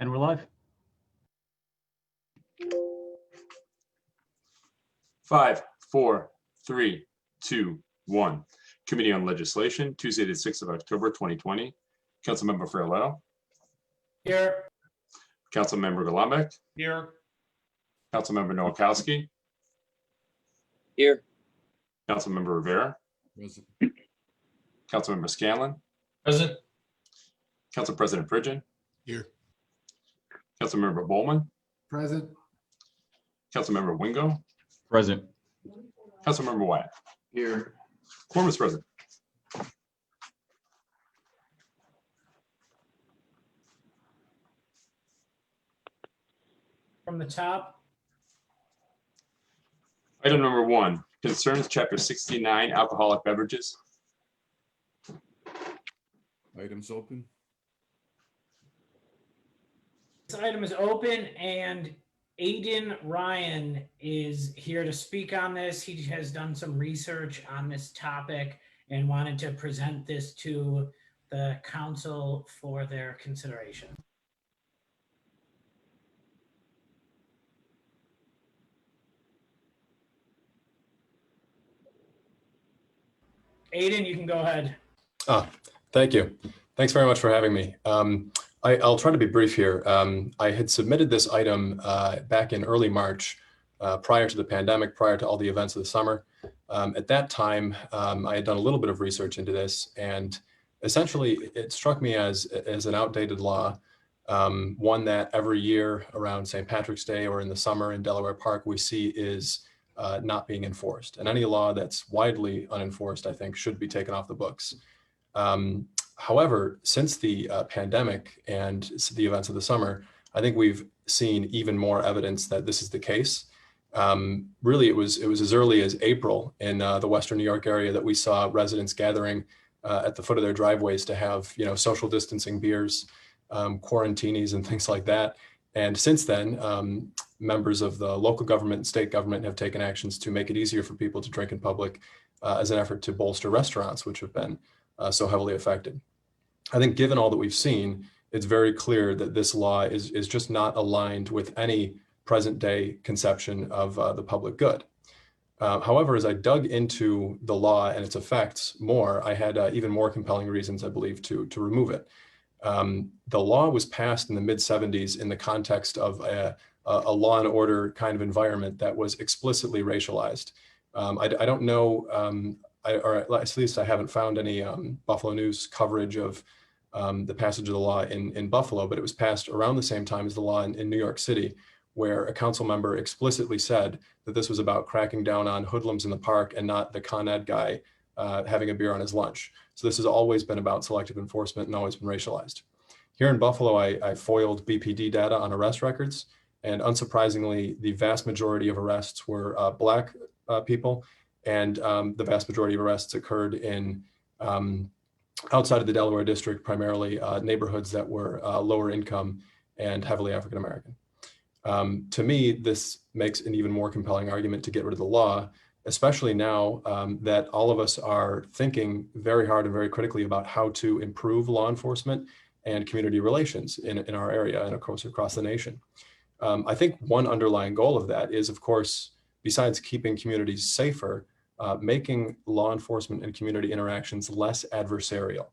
And we're live. 5, 4, 3, 2, 1. Committee on Legislation, Tuesday, the 6th of October, 2020. Councilmember Farrelletto. Here. Councilmember Golombek. Here. Councilmember Nowakowski. Here. Councilmember Rivera. Present. Councilmember Scanlon. Present. Council President Pridgen. Here. Councilmember Bowman. Present. Councilmember Wingo. Present. Councilmember Wyatt. Here. Quorum is present. From the top. Item number 1, concerns Chapter 69, alcoholic beverages. Items open. This item is open and Aiden Ryan is here to speak on this. He has done some research on this topic and wanted to present this to the council for their consideration. Aiden, you can go ahead. Thank you. Thanks very much for having me. I'll try to be brief here. I had submitted this item back in early March, prior to the pandemic, prior to all the events of the summer. At that time, I had done a little bit of research into this, and essentially it struck me as an outdated law, one that every year around St. Patrick's Day or in the summer in Delaware Park we see is not being enforced. And any law that's widely unenforced, I think, should be taken off the books. However, since the pandemic and the events of the summer, I think we've seen even more evidence that this is the case. Really, it was as early as April in the Western New York area that we saw residents gathering at the foot of their driveways to have, social distancing beers, quarantinis and things like that. And since then, members of the local government and state government have taken actions to make it easier for people to drink in public as an effort to bolster restaurants, which have been so heavily affected. I think given all that we've seen, it's very clear that this law is just not aligned with any present day conception of the public good. However, as I dug into the law and its effects more, I had even more compelling reasons, I believe, to remove it. The law was passed in the mid-'70s in the context of a law and order kind of environment that was explicitly racialized. I don't know, or at least I haven't found any Buffalo News coverage of the passage of the law in Buffalo, but it was passed around the same time as the law in New York City, where a council member explicitly said that this was about cracking down on hoodlums in the park and not the Con Ed guy having a beer on his lunch. So this has always been about selective enforcement and always been racialized. Here in Buffalo, I foiled BPD data on arrest records, and unsurprisingly, the vast majority of arrests were Black people, and the vast majority of arrests occurred in outside of the Delaware district, primarily neighborhoods that were lower income and heavily African American. To me, this makes an even more compelling argument to get rid of the law, especially now that all of us are thinking very hard and very critically about how to improve law enforcement and community relations in our area and of course across the nation. I think one underlying goal of that is, of course, besides keeping communities safer, making law enforcement and community interactions less adversarial.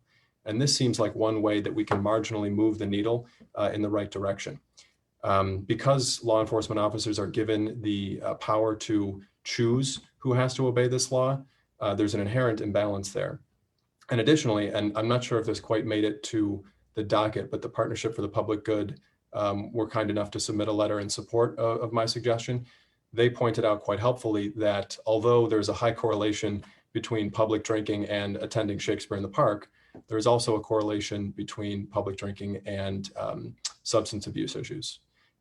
And this seems like one way that we can marginally move the needle in the right direction. Because law enforcement officers are given the power to choose who has to obey this law, there's an inherent imbalance there. And additionally, and I'm not sure if this quite made it to the docket, but the Partnership for the Public Good were kind enough to submit a letter in support of my suggestion. They pointed out quite helpfully that although there's a high correlation between public drinking and attending Shakespeare in the Park, there's also a correlation between public drinking and substance abuse issues.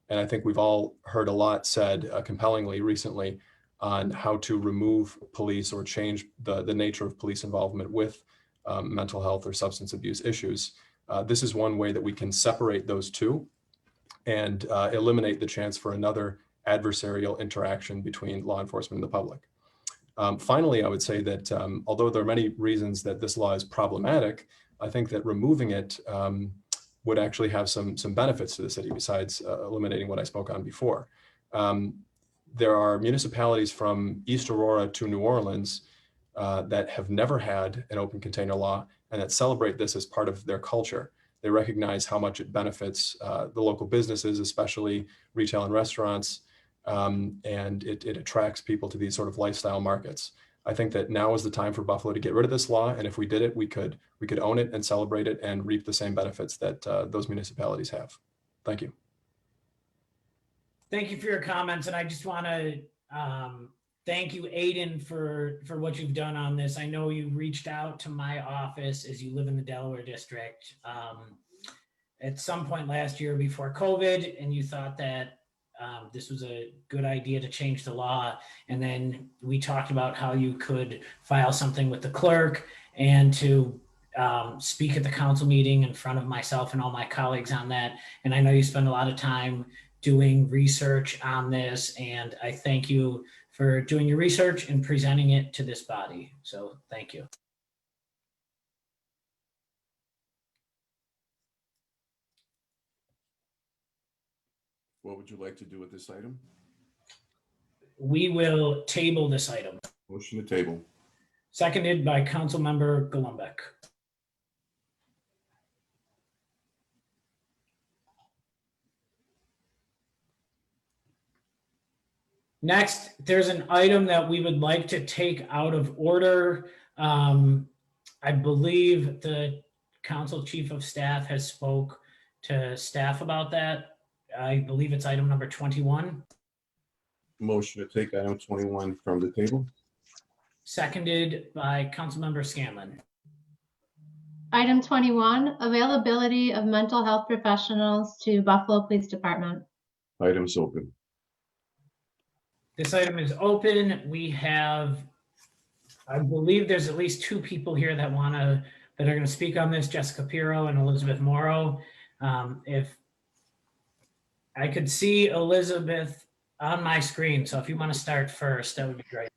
And I think we've all heard a lot said compellingly recently on how to remove police or change the nature of police involvement with mental health or substance abuse issues. This is one way that we can separate those two and eliminate the chance for another adversarial interaction between law enforcement and the public. Finally, I would say that although there are many reasons that this law is problematic, I think that removing it would actually have some benefits to the city besides eliminating what I spoke on before. There are municipalities from East Aurora to New Orleans that have never had an open container law and that celebrate this as part of their culture. They recognize how much it benefits the local businesses, especially retail and restaurants, and it attracts people to these sort of lifestyle markets. I think that now is the time for Buffalo to get rid of this law, and if we did it, we could own it and celebrate it and reap the same benefits that those municipalities have. Thank you. Thank you for your comments, and I just want to thank you, Aiden, for what you've done on this. I know you reached out to my office as you live in the Delaware district at some point last year before COVID, and you thought that this was a good idea to change the law. And then we talked about how you could file something with the clerk and to speak at the council meeting in front of myself and all my colleagues on that. And I know you spend a lot of time doing research on this, and I thank you for doing your research and presenting it to this body. So thank you. What would you like to do with this item? We will table this item. Motion to table. Seconded by Councilmember Golombek. Next, there's an item that we would like to take out of order. I believe the council chief of staff has spoke to staff about that. I believe it's item number 21. Motion to take item 21 from the table. Seconded by Councilmember Scanlon. Item 21, availability of mental health professionals to Buffalo Police Department. Items open. This item is open. We have, I believe there's at least two people here that are going to speak on this, Jessica Pirro and Elizabeth Morrow. If I could see Elizabeth on my screen, so if you want to start first, that would be great.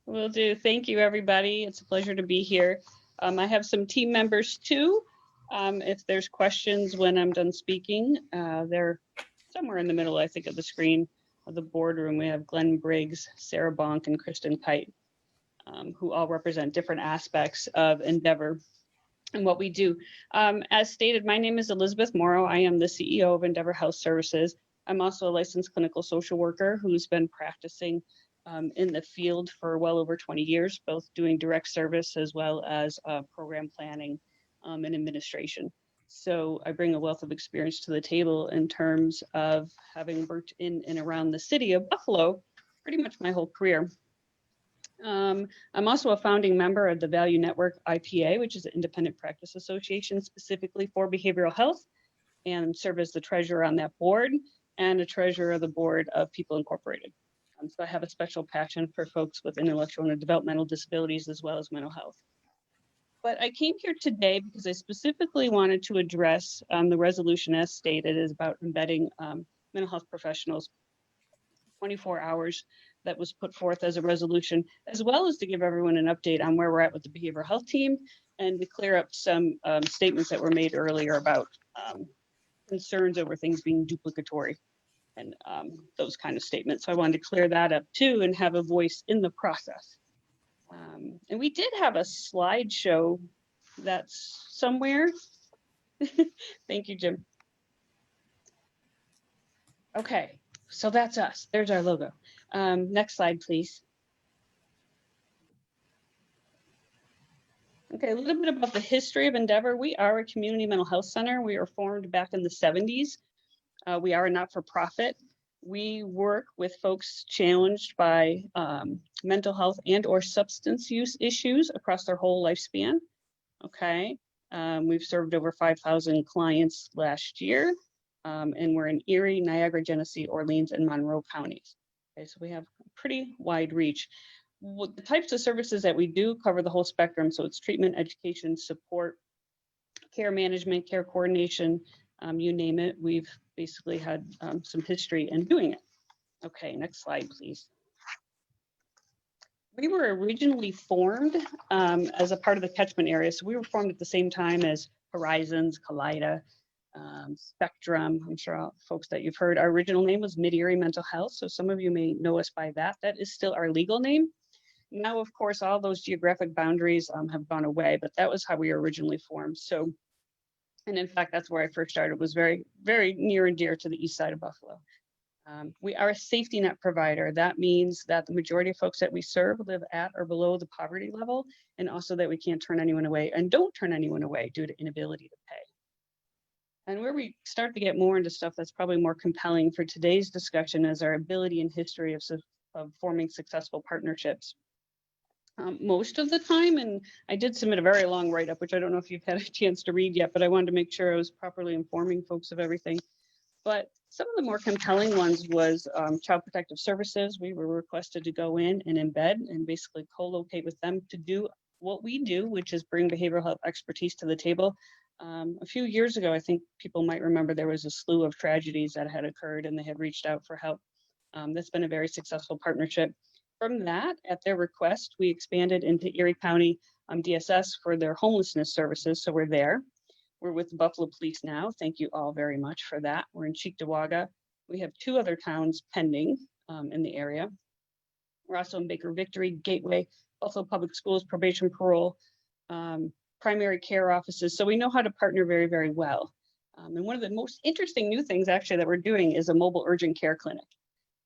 Will do. Thank you, everybody. It's a pleasure to be here. I have some team members too. If there's questions when I'm done speaking, they're somewhere in the middle, I think, of the screen of the boardroom. We have Glenn Briggs, Sarah Bonk, and Kristen Pite, who all represent different aspects of Endeavor and what we do. As stated, my name is Elizabeth Morrow. I am the CEO of Endeavor Health Services. I'm also a licensed clinical social worker who's been practicing in the field for well over 20 years, both doing direct service as well as program planning and administration. So I bring a wealth of experience to the table in terms of having worked in and around the city of Buffalo pretty much my whole career. I'm also a founding member of the Value Network IPA, which is an independent practice association specifically for behavioral health, and serve as the treasurer on that board and a treasurer of the board of People Incorporated. So I have a special passion for folks with intellectual and developmental disabilities as well as mental health. But I came here today because I specifically wanted to address the resolution as stated is about embedding mental health professionals 24 hours that was put forth as a resolution, as well as to give everyone an update on where we're at with the behavioral health team and to clear up some statements that were made earlier about concerns over things being duplicatory and those kind of statements. So I wanted to clear that up too and have a voice in the process. And we did have a slideshow that's somewhere. Thank you, Jim. Okay, so that's us. There's our logo. Next slide, please. Okay, a little bit about the history of Endeavor. We are a community mental health center. We were formed back in the 70s. We are a not-for-profit. We work with folks challenged by mental health and or substance use issues across their whole lifespan. Okay, we've served over 5,000 clients last year, and we're in Erie, Niagara, Genesee, Orleans, and Monroe counties. Okay, so we have a pretty wide reach. The types of services that we do cover the whole spectrum. So it's treatment, education, support, care management, care coordination, you name it. We've basically had some history in doing it. Okay, next slide, please. We were originally formed as a part of the catchment area. So we were formed at the same time as Horizons, Kaleida, Spectrum. I'm sure all folks that you've heard. Our original name was Mid-Erie Mental Health, so some of you may know us by that. That is still our legal name. Now, of course, all those geographic boundaries have gone away, but that was how we were originally formed. So, and in fact, that's where I first started, was very, very near and dear to the east side of Buffalo. We are a safety net provider. That means that the majority of folks that we serve live at or below the poverty level, and also that we can't turn anyone away and don't turn anyone away due to inability to pay. And where we start to get more into stuff that's probably more compelling for today's discussion is our ability and history of forming successful partnerships. Most of the time, and I did submit a very long write-up, which I don't know if you've had a chance to read yet, but I wanted to make sure I was properly informing folks of everything. But some of the more compelling ones was Child Protective Services. We were requested to go in and embed and basically co-locate with them to do what we do, which is bring behavioral health expertise to the table. A few years ago, I think people might remember there was a slew of tragedies that had occurred and they had reached out for help. That's been a very successful partnership. From that, at their request, we expanded into Erie County DSS for their homelessness services. So we're there. We're with the Buffalo Police now. Thank you all very much for that. We're in Cheektowaga. We have 2 other towns pending in the area. We're also in Baker Victory, Gateway, Buffalo Public Schools, probation, parole, primary care offices. So we know how to partner very, very well. And one of the most interesting new things actually that we're doing is a mobile urgent care clinic.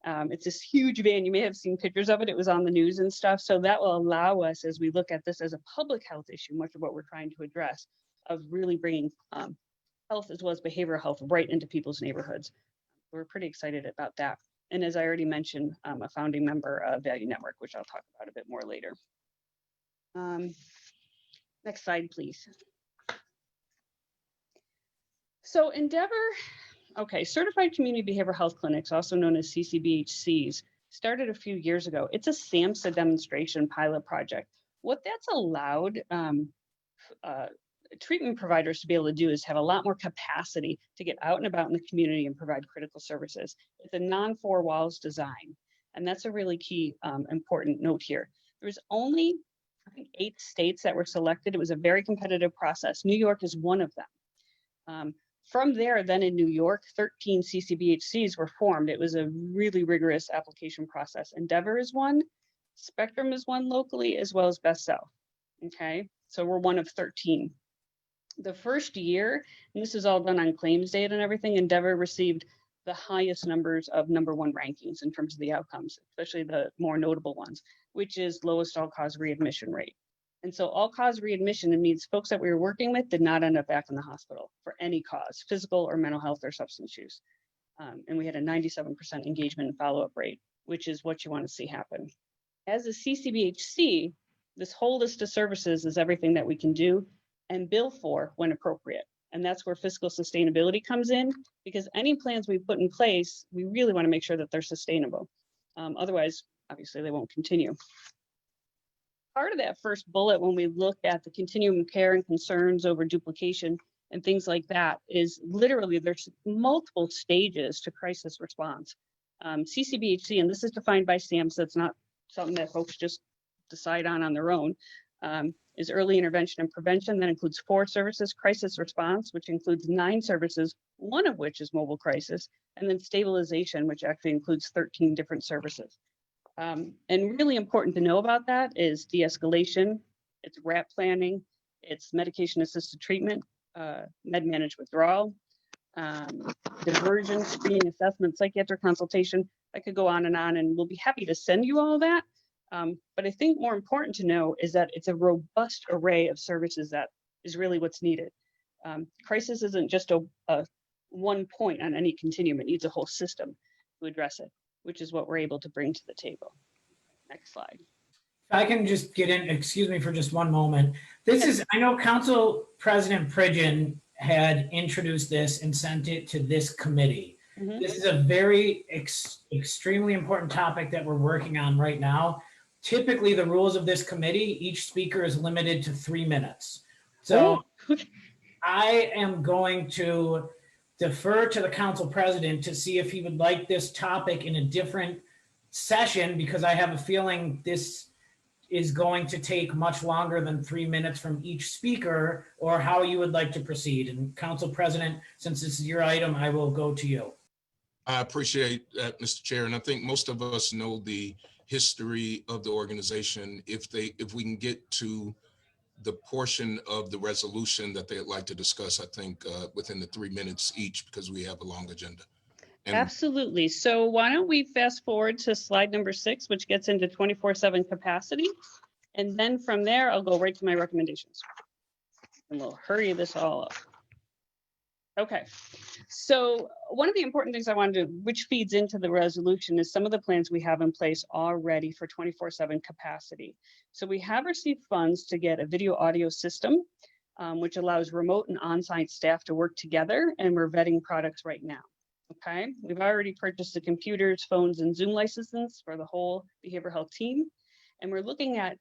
It's this huge van. You may have seen pictures of it. It was on the news and stuff. So that will allow us, as we look at this as a public health issue, much of what we're trying to address, of really bringing health as well as behavioral health right into people's neighborhoods. We're pretty excited about that. And as I already mentioned, I'm a founding member of Value Network, which I'll talk about a bit more later. Next slide, please. So Endeavor, okay, Certified Community Behavioral Health Clinics, also known as CCBHCs, started a few years ago. It's a SAMHSA demonstration pilot project. What that's allowed treatment providers to be able to do is have a lot more capacity to get out and about in the community and provide critical services. It's a non-4 walls design, and that's a really key important note here. There's only, I think, 8 states that were selected. It was a very competitive process. New York is one of them. From there, then in New York, 13 CCBHCs were formed. It was a really rigorous application process. Endeavor is one, Spectrum is one locally, as well as Best South. Okay, so we're one of 13. The first year, and this is all done on claims data and everything, Endeavor received the highest numbers of #1 rankings in terms of the outcomes, especially the more notable ones, which is lowest all-cause readmission rate. And so all-cause readmission, it means folks that we were working with did not end up back in the hospital for any cause, physical or mental health or substance use. And we had a 97% engagement and follow-up rate, which is what you want to see happen. As a CCBHC, this whole list of services is everything that we can do and bill for when appropriate. And that's where fiscal sustainability comes in, because any plans we put in place, we really want to make sure that they're sustainable. Otherwise, obviously, they won't continue. Part of that first bullet, when we look at the continuum of care and concerns over duplication and things like that, is literally there's multiple stages to crisis response. CCBHC, and this is defined by SAMHSA, it's not something that folks just decide on their own, is early intervention and prevention. That includes 4 services: crisis response, which includes 9 services, one of which is mobile crisis, and then stabilization, which actually includes 13 different services. And really important to know about that is de-escalation, it's RAP planning, it's medication-assisted treatment, med-managed withdrawal, diversion, screening, assessment, psychiatric consultation. I could go on, and we'll be happy to send you all that. But I think more important to know is that it's a robust array of services that is really what's needed. Crisis isn't just a one point on any continuum, it needs a whole system to address it, which is what we're able to bring to the table. Next slide. If I can just get in, excuse me for just one moment. This is, I know Council President Pridgen had introduced this and sent it to this committee. Mhm. This is a very extremely important topic that we're working on right now. Typically, the rules of this committee, each speaker is limited to 3 minutes. So I am going to defer to the council president to see if he would like this topic in a different session, because I have a feeling this is going to take much longer than 3 minutes from each speaker, or how you would like to proceed. And Council President, since this is your item, I will go to you. I appreciate that, Mr. Chair, and I think most of us know the history of the organization. If we can get to the portion of the resolution that they'd like to discuss, I think within the 3 minutes each, because we have a long agenda. And Absolutely. So why don't we fast forward to slide number 6, which gets into 24/7 capacity. And then from there, I'll go right to my recommendations. And we'll hurry this all up. Okay. So one of the important things I wanted to, which feeds into the resolution, is some of the plans we have in place already for 24/7 capacity. So we have received funds to get a video audio system, which allows remote and on-site staff to work together, and we're vetting products right now. Okay, we've already purchased the computers, phones, and Zoom licenses for the whole behavioral health team. And we're looking at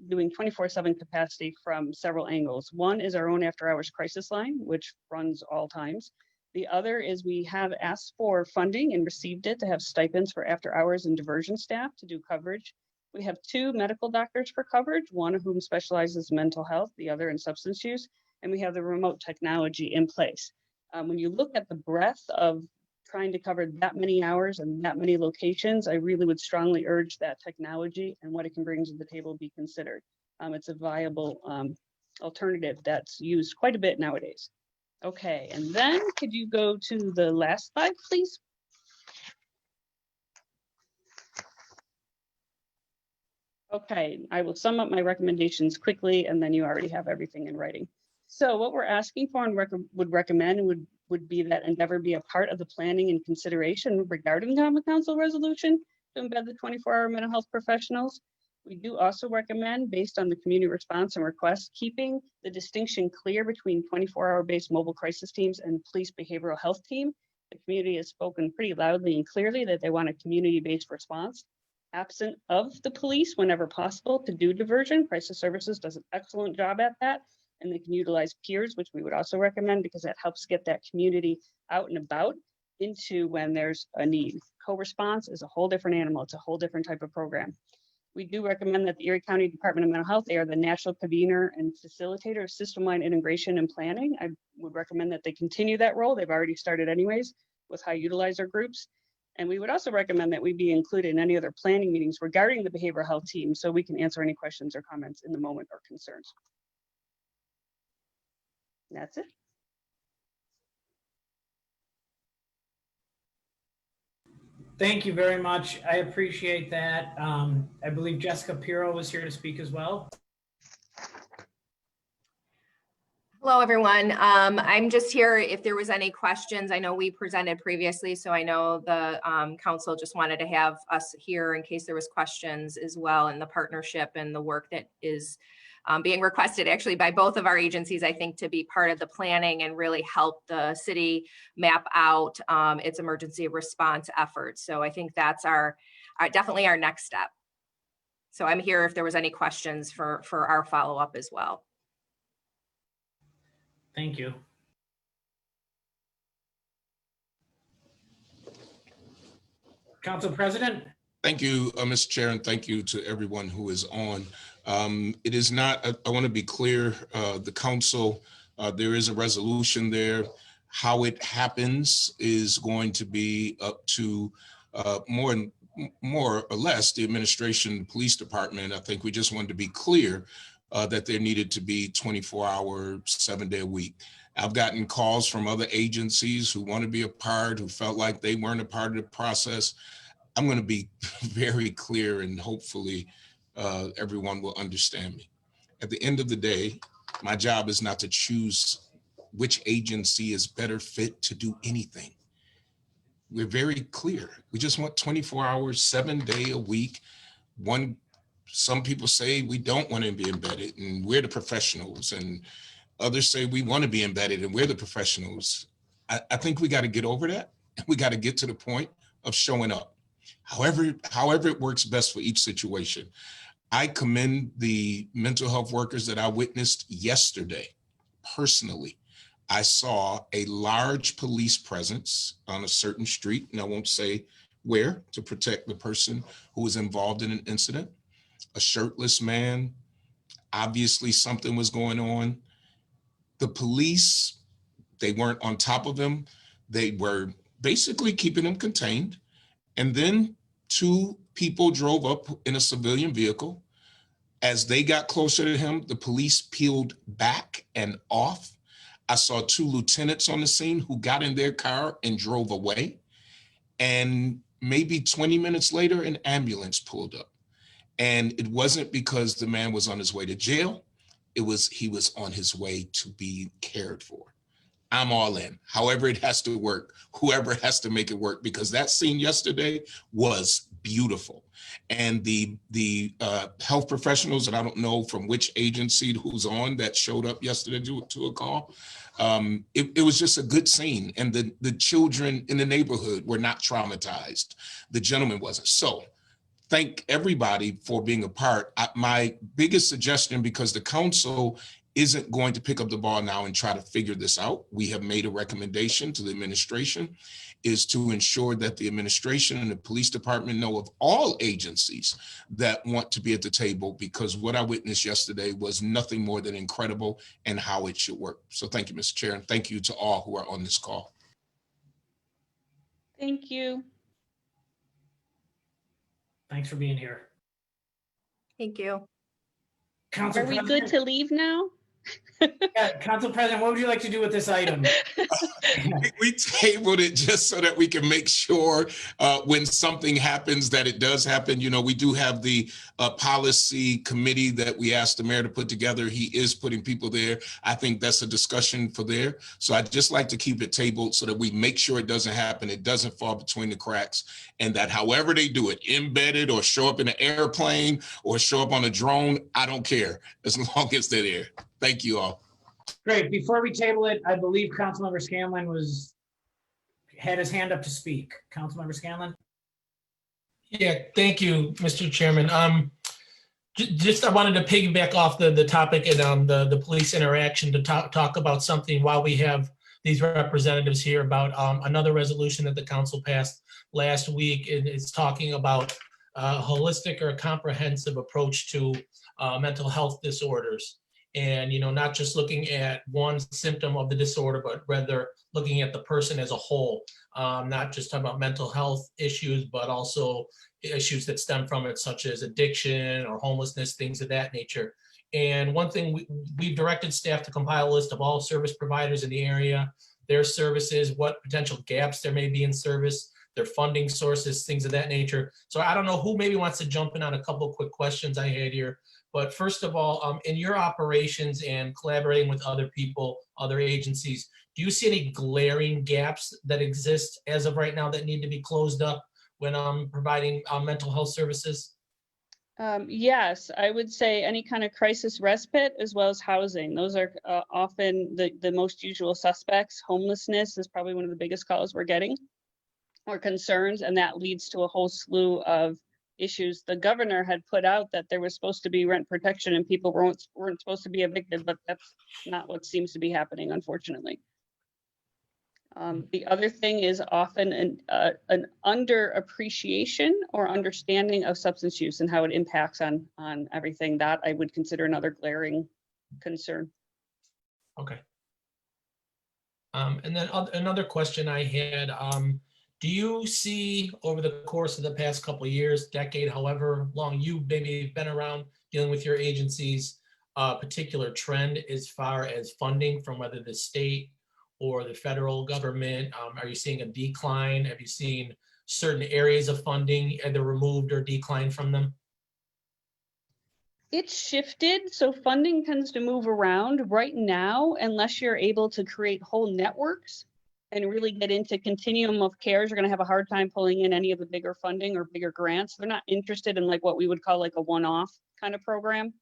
doing 24/7 capacity from several angles. One is our own after-hours crisis line, which runs all times. The other is we have asked for funding and received it to have stipends for after-hours and diversion staff to do coverage. We have 2 medical doctors for coverage, one of whom specializes in mental health, the other in substance use, and we have the remote technology in place. When you look at the breadth of trying to cover that many hours and that many locations, I really would strongly urge that technology and what it can bring to the table be considered. It's a viable alternative that's used quite a bit nowadays. Okay, and then could you go to the last slide, please? Okay, I will sum up my recommendations quickly, and then you already have everything in writing. So what we're asking for and would recommend would be that Endeavor be a part of the planning and consideration regarding the Common Council resolution to embed the 24-hour mental health professionals. We do also recommend, based on the community response and requests, keeping the distinction clear between 24-hour based mobile crisis teams and police behavioral health team. The community has spoken pretty loudly and clearly that they want a community-based response, absent of the police whenever possible, to do diversion. Crisis Services does an excellent job at that. And they can utilize peers, which we would also recommend, because that helps get that community out and about into when there's a need. Co-response is a whole different animal. It's a whole different type of program. We do recommend that the Erie County Department of Mental Health, they are the national convener and facilitator of system-wide integration and planning. I would recommend that they continue that role. They've already started anyways with high utilizer groups. And we would also recommend that we be included in any other planning meetings regarding the behavioral health team, so we can answer any questions or comments in the moment or concerns. That's it. Thank you very much. I appreciate that. I believe Jessica Pirro was here to speak as well. Hello, everyone. I'm just here if there was any questions. I know we presented previously, so I know the council just wanted to have us here in case there was questions as well, in the partnership and the work that is being requested actually by both of our agencies, I think, to be part of the planning and really help the city map out its emergency response efforts. So I think that's definitely our next step. So I'm here if there was any questions for our follow-up as well. Thank you. Council President. thank you, Mr. Chair, and thank you to everyone who is on. It is not, I want to be clear, the council, there is a resolution there. How it happens is going to be up to more or less the administration, police department. I think we just wanted to be clear that there needed to be 24-hour, 7-day a week. I've gotten calls from other agencies who want to be a part, who felt like they weren't a part of the process. I'm going to be very clear, and hopefully everyone will understand me. At the end of the day, my job is not to choose which agency is better fit to do anything. We're very clear. We just want 24 hours, 7-day a week. Some people say we don't want to be embedded and we're the professionals, and others say we want to be embedded and we're the professionals. I think we got to get over that. We got to get to the point of showing up. However it works best for each situation. I commend the mental health workers that I witnessed yesterday. Personally, I saw a large police presence on a certain street, and I won't say where, to protect the person who was involved in an incident. a shirtless man. Obviously something was going on. The police, they weren't on top of him. They were basically keeping him contained. And then two people drove up in a civilian vehicle. As they got closer to him, the police peeled back and off. I saw two lieutenants on the scene who got in their car and drove away. And maybe 20 minutes later, an ambulance pulled up. And it wasn't because the man was on his way to jail. It was he was on his way to be cared for. I'm all in. However it has to work, whoever has to make it work, because that scene yesterday was beautiful. And the health professionals, and I don't know from which agency who's on that showed up yesterday to a call, it was just a good scene. And the children in the neighborhood were not traumatized. The gentleman wasn't. So thank everybody for being a part. My biggest suggestion, because the council isn't going to pick up the ball now and try to figure this out. We have made a recommendation to the administration, is to ensure that the administration and the police department know of all agencies that want to be at the table, because what I witnessed yesterday was nothing more than incredible and how it should work. So thank you, Mr. Chair, and thank you to all who are on this call. Thank you. Thanks for being here. Thank you. Council Are we good President, to leave now? yeah, Council President, what would you like to do with this item? We tabled it just so that we can make sure when something happens that it does happen. You know, we do have the policy committee that we asked the mayor to put together. He is putting people there. I think that's a discussion for there. So I'd just like to keep it tabled so that we make sure it doesn't happen. It doesn't fall between the cracks, and that however they do it, embedded or show up in an airplane or show up on a drone, I don't care as long as they're there. Thank you all. Great. Before we table it, I believe Councilmember Scanlon had his hand up to speak. Councilmember Scanlon? Yeah, thank you, Mr. Chairman. Just I wanted to piggyback off the topic and the police interaction to talk about something while we have these representatives here about another resolution that the council passed last week. And it's talking about a holistic or a comprehensive approach to mental health disorders. And, you know, not just looking at one symptom of the disorder, but rather looking at the person as a whole, not just talking about mental health issues, but also issues that stem from it, such as addiction or homelessness, things of that nature. And one thing, we've directed staff to compile a list of all service providers in the area, their services, what potential gaps there may be in service, their funding sources, things of that nature. So I don't know who maybe wants to jump in on a couple of quick questions I had here. But first of all, in your operations and collaborating with other people, other agencies, do you see any glaring gaps that exist as of right now that need to be closed up when providing mental health services? Yes, I would say any kind of crisis respite as well as housing. Those are often the most usual suspects. Homelessness is probably one of the biggest calls we're getting or concerns, and that leads to a whole slew of issues. The governor had put out that there was supposed to be rent protection and people weren't supposed to be evicted, but that's not what seems to be happening, unfortunately. The other thing is often an underappreciation or understanding of substance use and how it impacts on everything. That I would consider another glaring concern. Okay. And then another question I had, do you see over the course of the past couple of years, decade, however long you maybe been around dealing with your agencies, a particular trend as far as funding from whether the state or the federal government? Are you seeing a decline? Have you seen certain areas of funding either removed or declined from them? It's shifted, so funding tends to move around right now, unless you're able to create whole networks and really get into continuum of cares. You're going to have a hard time pulling in any of the bigger funding or bigger grants. They're not interested in like what we would call like a one-off kind of program,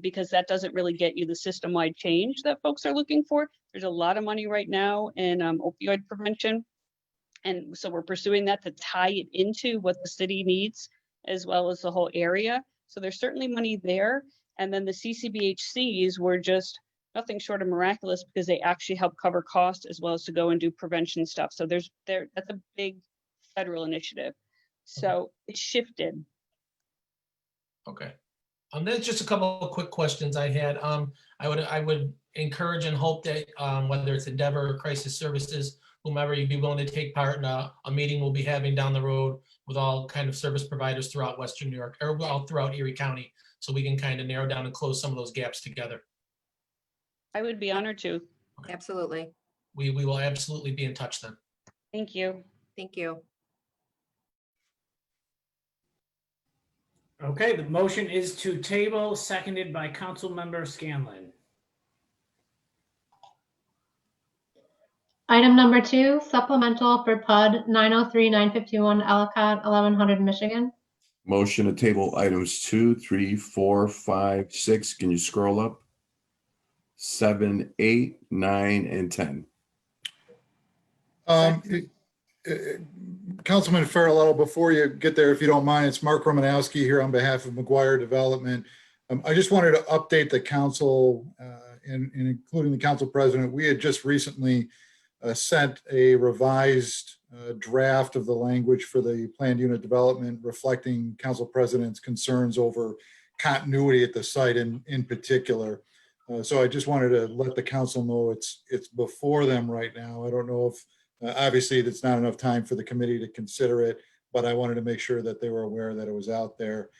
because that doesn't really get you the system-wide change that folks are looking for. There's a lot of money right now in opioid prevention. And so we're pursuing that to tie it into what the city needs as well as the whole area. So there's certainly money there. And then the CCBHCs were just nothing short of miraculous because they actually help cover costs as well as to go and do prevention stuff. So that's a big federal initiative. So it shifted. Okay. There's just a couple of quick questions I had. I would encourage and hope that whether it's Endeavor or Crisis Services, whomever, you'd be willing to take part in a meeting we'll be having down the road with all kind of service providers throughout Western New York, or all throughout Erie County, so we can kind of narrow down and close some of those gaps together. I would be honored to. Absolutely. We will absolutely be in touch then. Thank you. Thank you. Okay, the motion is to table, seconded by Councilmember Scanlon. Item number 2, supplemental for PUD 903-951 Ellicott 1100 Michigan. Motion to table items 2, 3, 4, 5, 6. Can you scroll up? 7, 8, 9, and 10. Councilman Farrell, before you get there, if you don't mind, it's Mark Romanowski here on behalf of McGuire Development. I just wanted to update the council and including the council president. We had just recently sent a revised draft of the language for the planned unit development reflecting council president's concerns over continuity at the site in particular. So I just wanted to let the council know it's before them right now. I don't know if obviously it's not enough time for the committee to consider it, but I wanted to make sure that they were aware that it was out there.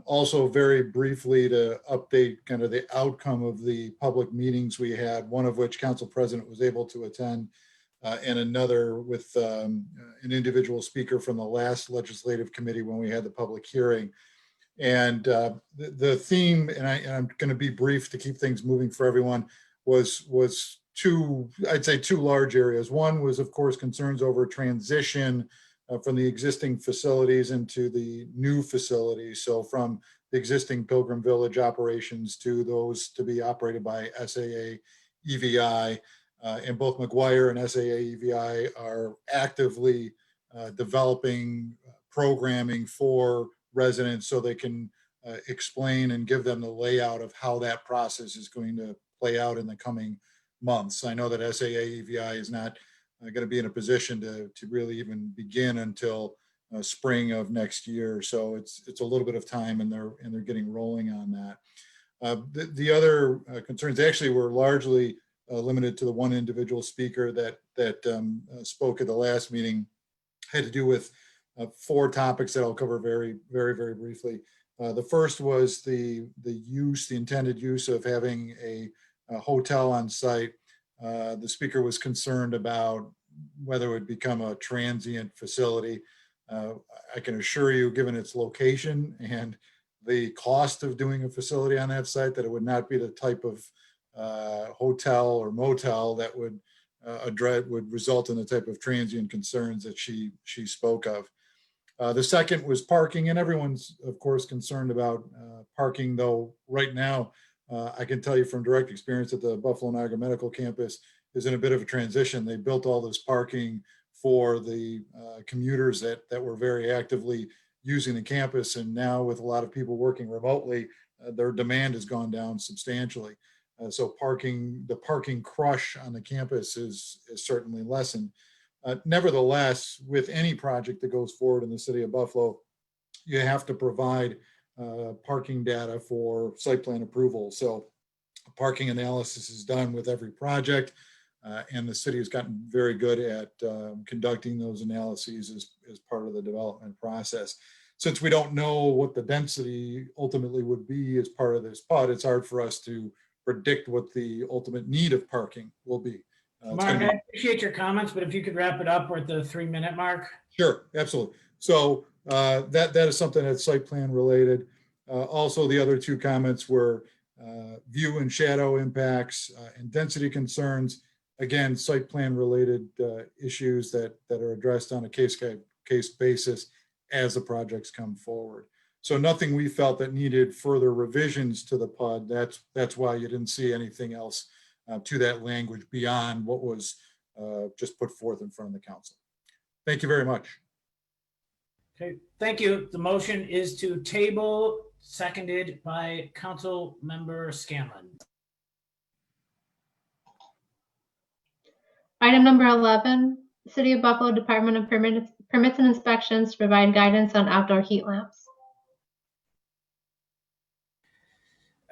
Also, very briefly to update kind of the outcome of the public meetings we had, one of which council president was able to attend, and another with an individual speaker from the last legislative committee when we had the public hearing. And the theme, and I'm going to be brief to keep things moving for everyone, was two, I'd say two large areas. One was, of course, concerns over transition from the existing facilities into the new facilities. So from the existing Pilgrim Village operations to those to be operated by SAA EVI. And both McGuire and SAA EVI are actively developing programming for residents so they can explain and give them the layout of how that process is going to play out in the coming months. I know that SAA EVI is not going to be in a position to really even begin until spring of next year. So it's a little bit of time, and they're getting rolling on that. The other concerns actually were largely limited to the one individual speaker that spoke at the last meeting. Had to do with 4 topics that I'll cover very briefly. The first was the intended use of having a hotel on site. The speaker was concerned about whether it would become a transient facility. I can assure you, given its location and the cost of doing a facility on that site, that it would not be the type of hotel or motel that would result in the type of transient concerns that she spoke of. The second was parking, and everyone's, of course, concerned about parking, though right now, I can tell you from direct experience that the Buffalo Niagara Medical Campus is in a bit of a transition. They built all this parking for the commuters that were very actively using the campus, and now with a lot of people working remotely, their demand has gone down substantially. So the parking crush on the campus is certainly lessened. Nevertheless, with any project that goes forward in the city of Buffalo, you have to provide parking data for site plan approval. So parking analysis is done with every project, and the city has gotten very good at conducting those analyses as part of the development process. Since we don't know what the density ultimately would be as part of this PUD, it's hard for us to predict what the ultimate need of parking will be. Mark, I appreciate your comments, but if you could wrap it up, we're at the 3-minute mark. Sure, absolutely. So that is something that's site plan related. Also, the other 2 comments were view and shadow impacts and density concerns. Again, site plan related issues that are addressed on a case basis as the projects come forward. So nothing we felt that needed further revisions to the PUD. That's why you didn't see anything else to that language beyond what was just put forth in front of the council. Thank you very much. Okay, thank you. The motion is to table, seconded by Council Member Scanlon. Item number 11, City of Buffalo Department of Permits and Inspections to provide guidance on outdoor heat lamps.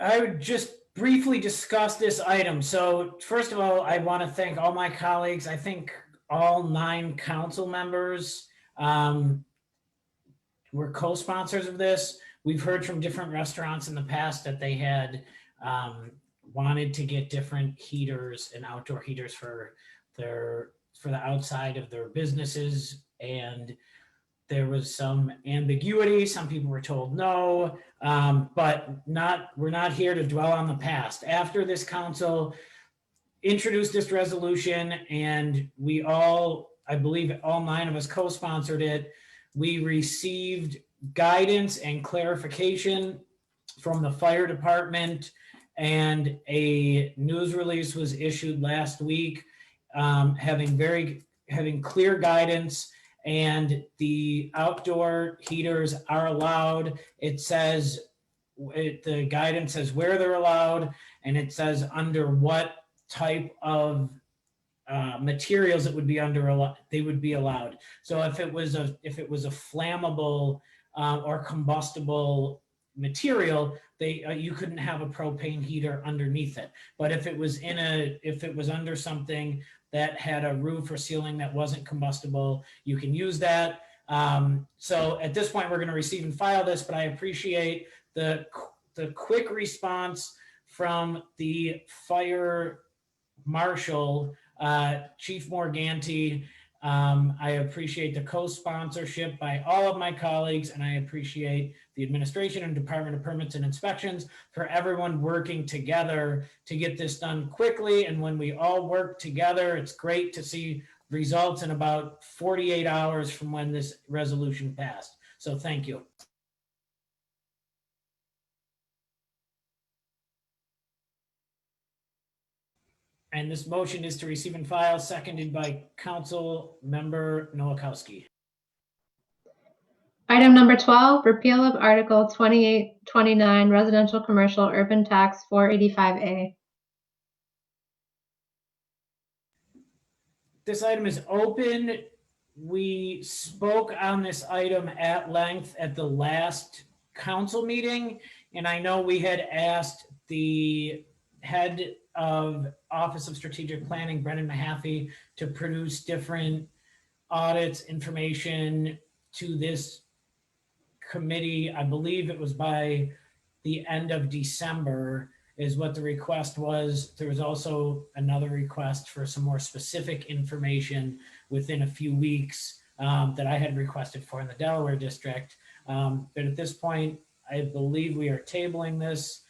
I would just briefly discuss this item. So first of all, I want to thank all my colleagues. I think all 9 council members were co-sponsors of this. We've heard from different restaurants in the past that they had wanted to get different heaters and outdoor heaters for the outside of their businesses, and there was some ambiguity. Some people were told no, but we're not here to dwell on the past. After this council introduced this resolution, and we all, I believe all 9 of us co-sponsored it, we received guidance and clarification from the fire department, and a news release was issued last week, having clear guidance, and the outdoor heaters are allowed. It says, the guidance says where they're allowed, and it says under what type of materials it would be they would be allowed. So if it was a flammable or combustible material, you couldn't have a propane heater underneath it. But if it was under something that had a roof or ceiling that wasn't combustible, you can use that. So at this point, we're going to receive and file this, but I appreciate the quick response from the fire marshal, Chief Morganti. I appreciate the co-sponsorship by all of my colleagues, and I appreciate the administration and Department of Permits and Inspections for everyone working together to get this done quickly. And when we all work together, it's great to see results in about 48 hours from when this resolution passed. So thank you. And this motion is to receive and file, seconded by Council Member Nowakowski. Item number 12, repeal of Article 2829, residential commercial urban tax 485A. This item is open. We spoke on this item at length at the last council meeting, and I know we had asked the head of Office of Strategic Planning, Brendan Mahaffey, to produce different audits, information to this committee. I believe it was by the end of December is what the request was. There was also another request for some more specific information within a few weeks that I had requested for in the Delaware district. But at this point, I believe we are tabling this.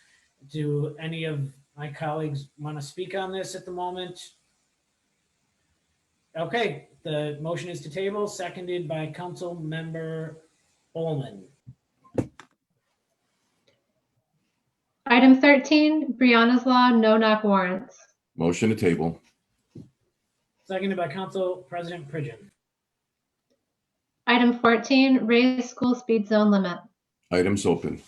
Do any of my colleagues want to speak on this at the moment? Okay, the motion is to table, seconded by Council Member Bowman. Item 13, Brianna's Law, no-knock warrants. Motion to table. Seconded by Council President Pridgen. Item 14, raise school speed zone limit. Items open.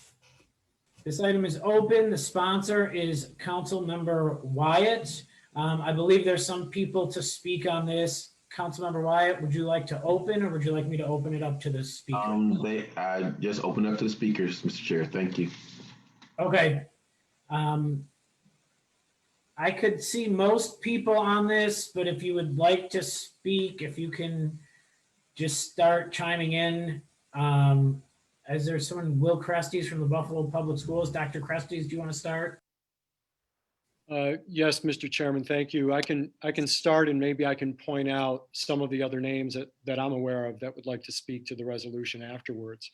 This item is open. The sponsor is Council Member Wyatt. I believe there's some people to speak on this. Councilmember Wyatt, would you like to open, or would you like me to open it up to the speaker? I just open up to the speakers, Mr. Chair. Thank you. Okay. I could see most people on this, but if you would like to speak, if you can just start chiming in. Is there someone, Will Cresties from the Buffalo Public Schools? Dr. Cresties, do you want to start? Yes, Mr. Chairman, thank you. I can start, and maybe I can point out some of the other names that I'm aware of that would like to speak to the resolution afterwards.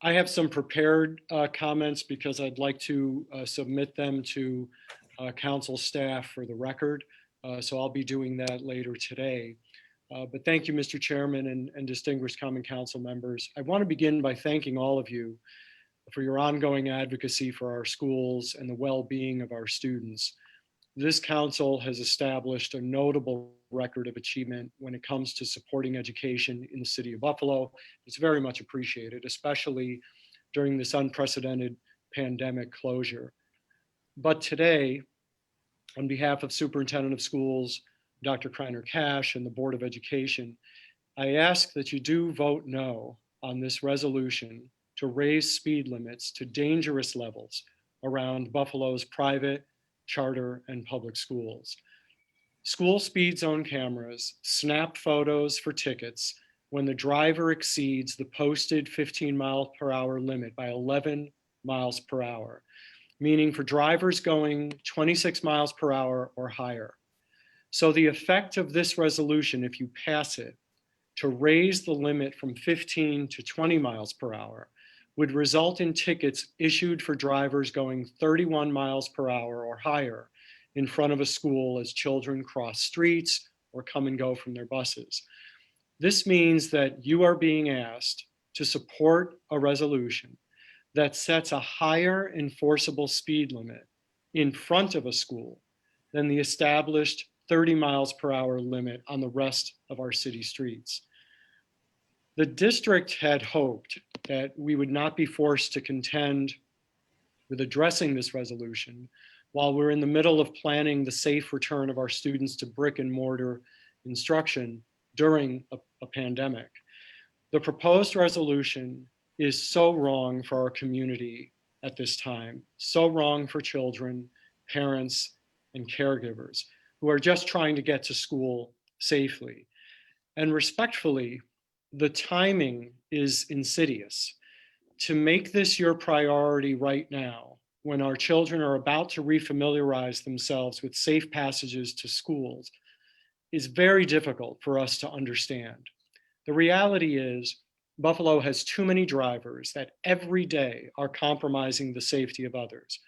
I have some prepared comments because I'd like to submit them to council staff for the record. So I'll be doing that later today. But thank you, Mr. Chairman and distinguished common council members. I want to begin by thanking all of you for your ongoing advocacy for our schools and the well-being of our students. This council has established a notable record of achievement when it comes to supporting education in the city of Buffalo. It's very much appreciated, especially during this unprecedented pandemic closure. But today, on behalf of Superintendent of Schools, Dr. Kreiner Cash, and the Board of Education, I ask that you do vote no on this resolution to raise speed limits to dangerous levels around Buffalo's private, charter, and public schools. School speed zone cameras snap photos for tickets when the driver exceeds the posted 15-mile-per-hour limit by 11 miles per hour, meaning for drivers going 26 miles per hour or higher. So the effect of this resolution, if you pass it, to raise the limit from 15 to 20 miles per hour would result in tickets issued for drivers going 31 miles per hour or higher in front of a school as children cross streets or come and go from their buses. This means that you are being asked to support a resolution that sets a higher enforceable speed limit in front of a school than the established 30 miles per hour limit on the rest of our city streets. The district had hoped that we would not be forced to contend with addressing this resolution while we're in the middle of planning the safe return of our students to brick and mortar instruction during a pandemic. The proposed resolution is so wrong for our community at this time, so wrong for children, parents, and caregivers who are just trying to get to school safely. And respectfully, the timing is insidious. To make this your priority right now, when our children are about to refamiliarize themselves with safe passages to schools, is very difficult for us to understand. The reality is, Buffalo has too many drivers that every day are compromising the safety of others.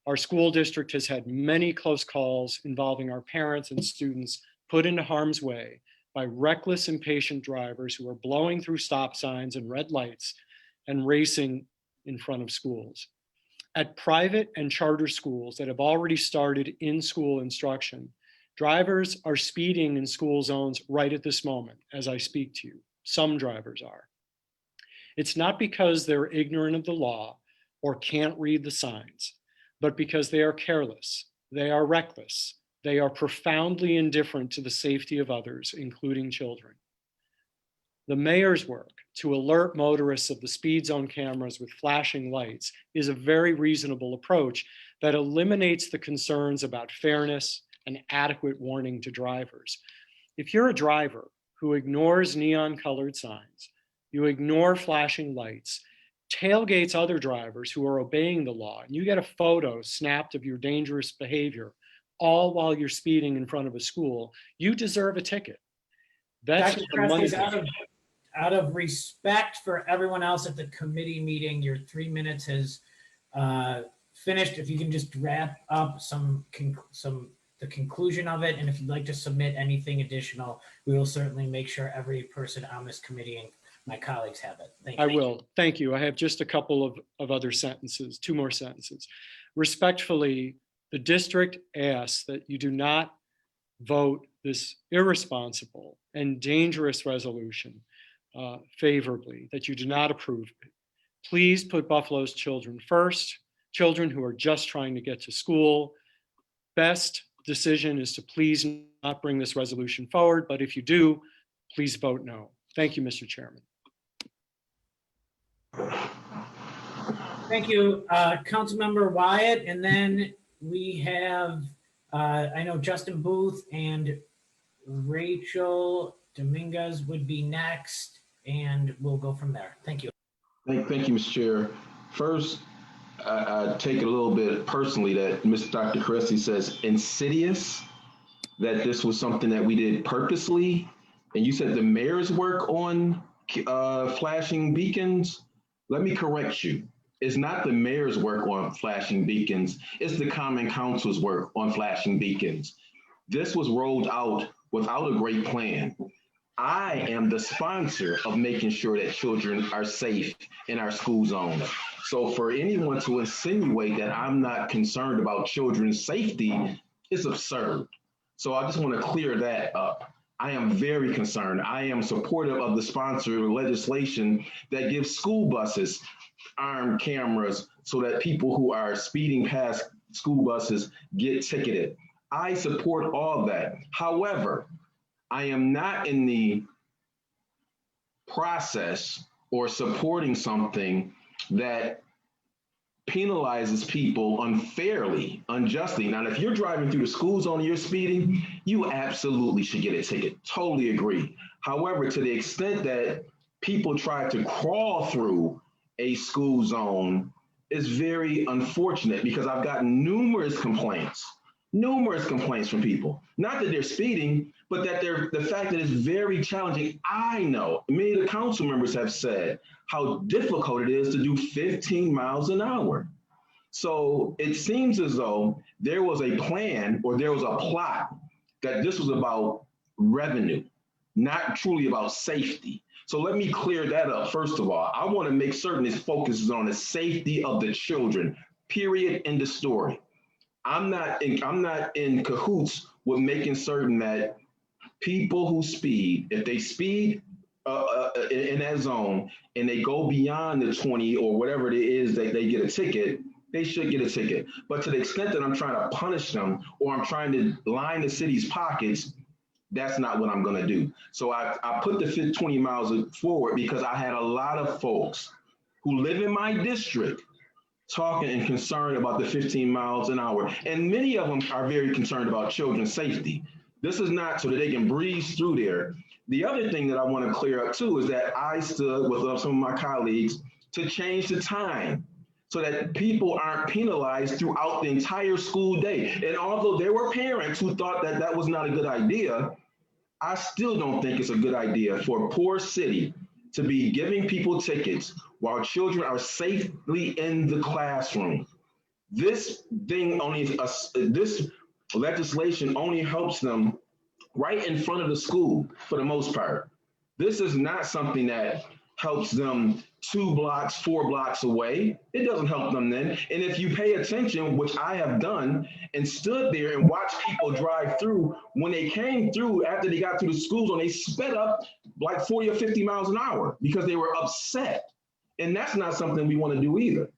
Our school district has had many close calls involving our parents and students put into harm's way by reckless, impatient drivers who are blowing through stop signs and red lights and racing in front of schools. At private and charter schools that have already started in-school instruction, drivers are speeding in school zones right at this moment as I speak to you. Some drivers are. It's not because they're ignorant of the law or can't read the signs, but because they are careless, they are reckless, they are profoundly indifferent to the safety of others, including children. The mayor's work to alert motorists of the speed zone cameras with flashing lights is a very reasonable approach that eliminates the concerns about fairness and adequate warning to drivers. If you're a driver who ignores neon-colored signs, you ignore flashing lights, tailgates other drivers who are obeying the law, and you get a photo snapped of your dangerous behavior, all while you're speeding in front of a school, you deserve a ticket. That's Dr. the money. Kresge, out of respect for everyone else at the committee meeting, your 3 minutes has finished. If you can just wrap up the conclusion of it, and if you'd like to submit anything additional, we will certainly make sure every person on this committee and my colleagues have it. Thank you. I will. Thank you. I have just a couple of other sentences, 2 more sentences. Respectfully, the district asks that you do not vote this irresponsible and dangerous resolution favorably, that you do not approve it. Please put Buffalo's children first, children who are just trying to get to school. Best decision is to please not bring this resolution forward, but if you do, please vote no. Thank you, Mr. Chairman. Thank you, Councilmember Wyatt. And then we have, I know Justin Booth and Rachel Dominguez would be next, and we'll go from there. Thank you. Thank you, Mr. Chair. First, I take it a little bit personally that Dr. Kresge says insidious, that this was something that we did purposely. And you said the mayor's work on flashing beacons. Let me correct you. It's not the mayor's work on flashing beacons. It's the Common Council's work on flashing beacons. This was rolled out without a great plan. I am the sponsor of making sure that children are safe in our school zone. So for anyone to insinuate that I'm not concerned about children's safety is absurd. So I just want to clear that up. I am very concerned. I am supportive of the sponsor of legislation that gives school buses armed cameras so that people who are speeding past school buses get ticketed. I support all that. However, I am not in the process or supporting something that penalizes people unfairly, unjustly. Now, if you're driving through the school zone and you're speeding, you absolutely should get a ticket. Totally agree. However, to the extent that people try to crawl through a school zone is very unfortunate, because I've gotten numerous complaints from people. Not that they're speeding, but that the fact that it's very challenging. I know many of the council members have said how difficult it is to do 15 miles an hour. So it seems as though there was a plan, or there was a plot, that this was about revenue, not truly about safety. So let me clear that up. First of all, I want to make certain this focuses on the safety of the children, period, end of story. I'm not in cahoots with making certain that people who speed, if they speed in that zone and they go beyond the 20 or whatever it is that they get a ticket, they should get a ticket. But to the extent that I'm trying to punish them, or I'm trying to line the city's pockets, that's not what I'm going to do. So I put the 20 miles forward because I had a lot of folks who live in my district talking and concerned about the 15 miles an hour. And many of them are very concerned about children's safety. This is not so that they can breeze through there. The other thing that I want to clear up too is that I stood with some of my colleagues to change the time so that people aren't penalized throughout the entire school day. And although there were parents who thought that that was not a good idea, I still don't think it's a good idea for a poor city to be giving people tickets while children are safely in the classroom. This legislation only helps them right in front of the school for the most part. This is not something that helps them 2 blocks, 4 blocks away. It doesn't help them then. And if you pay attention, which I have done, and stood there and watched people drive through, when they came through after they got through the school zone, they sped up like 40 or 50 miles an hour because they were upset. And that's not something we want to do either.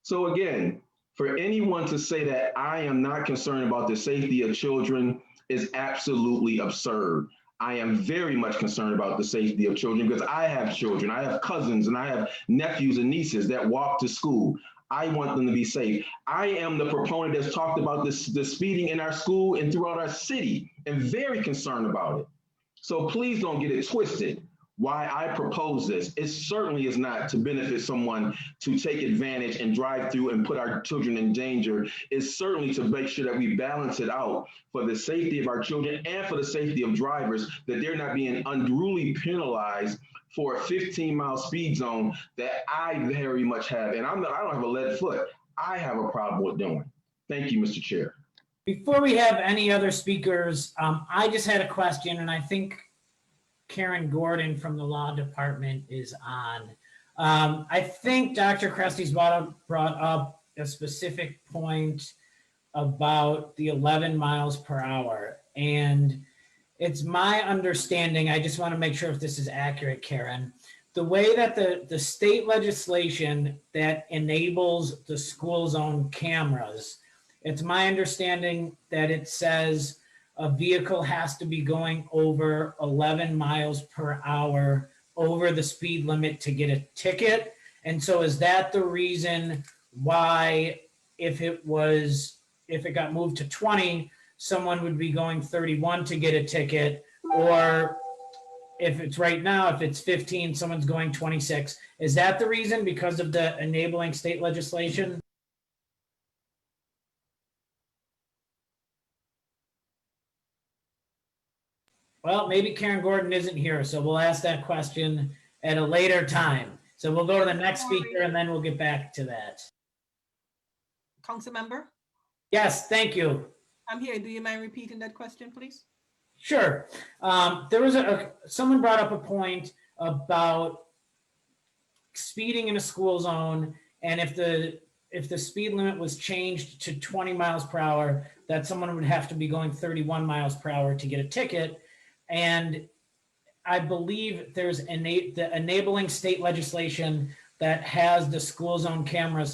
So again, for anyone to say that I am not concerned about the safety of children is absolutely absurd. I am very much concerned about the safety of children because I have children, I have cousins, and I have nephews and nieces that walk to school. I want them to be safe. I am the proponent that's talked about the speeding in our school and throughout our city, and very concerned about it. So please don't get it twisted. Why I propose this, it certainly is not to benefit someone to take advantage and drive through and put our children in danger. It's certainly to make sure that we balance it out for the safety of our children and for the safety of drivers, that they're not being unduly penalized for a 15-mile speed zone that I very much have. And I don't have a lead foot. I have a problem with doing. Thank you, Mr. Chair. Before we have any other speakers, I just had a question, and I think Karen Gordon from the law department is on. I think Dr. Cressy's brought up a specific point about the 11 miles per hour. And it's my understanding, I just want to make sure if this is accurate, Karen, the way that the state legislation that enables the school zone cameras, it's my understanding that it says a vehicle has to be going over 11 miles per hour over the speed limit to get a ticket. And so is that the reason why if it got moved to 20, someone would be going 31 to get a ticket? Or if it's right now, if it's 15, someone's going 26. Is that the reason, because of the enabling state legislation? Well, maybe Karen Gordon isn't here, so we'll ask that question at a later time. So we'll go to the next speaker and then we'll get back to that. Council member? Yes, thank you. I'm here. Do you mind repeating that question, please? Sure. There was someone brought up a point about speeding in a school zone, and if the speed limit was changed to 20 miles per hour, that someone would have to be going 31 miles per hour to get a ticket. And I believe there's the enabling state legislation that has the school zone cameras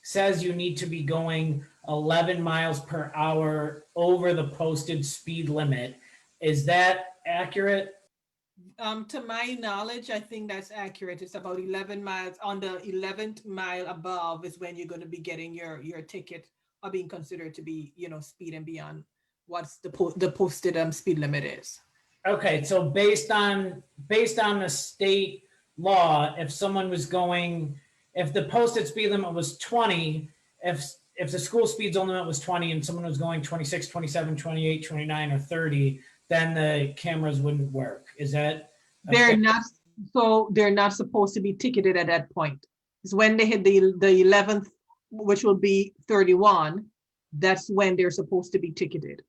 says you need to be going 11 miles per hour over the posted speed limit. Is that accurate? To my knowledge, I think that's accurate. It's about 11 miles. On the 11th mile above is when you're going to be getting your ticket or being considered to be, speeding beyond what's the posted speed limit is. Okay, so based on the state law, if someone was going, if the posted speed limit was 20, if the school speed zone limit was 20 and someone was going 26, 27, 28, 29, or 30, then the cameras wouldn't work. Is that? They're not, so they're not supposed to be ticketed at that point. It's when they hit the 11th, which will be 31, that's when they're supposed to be ticketed.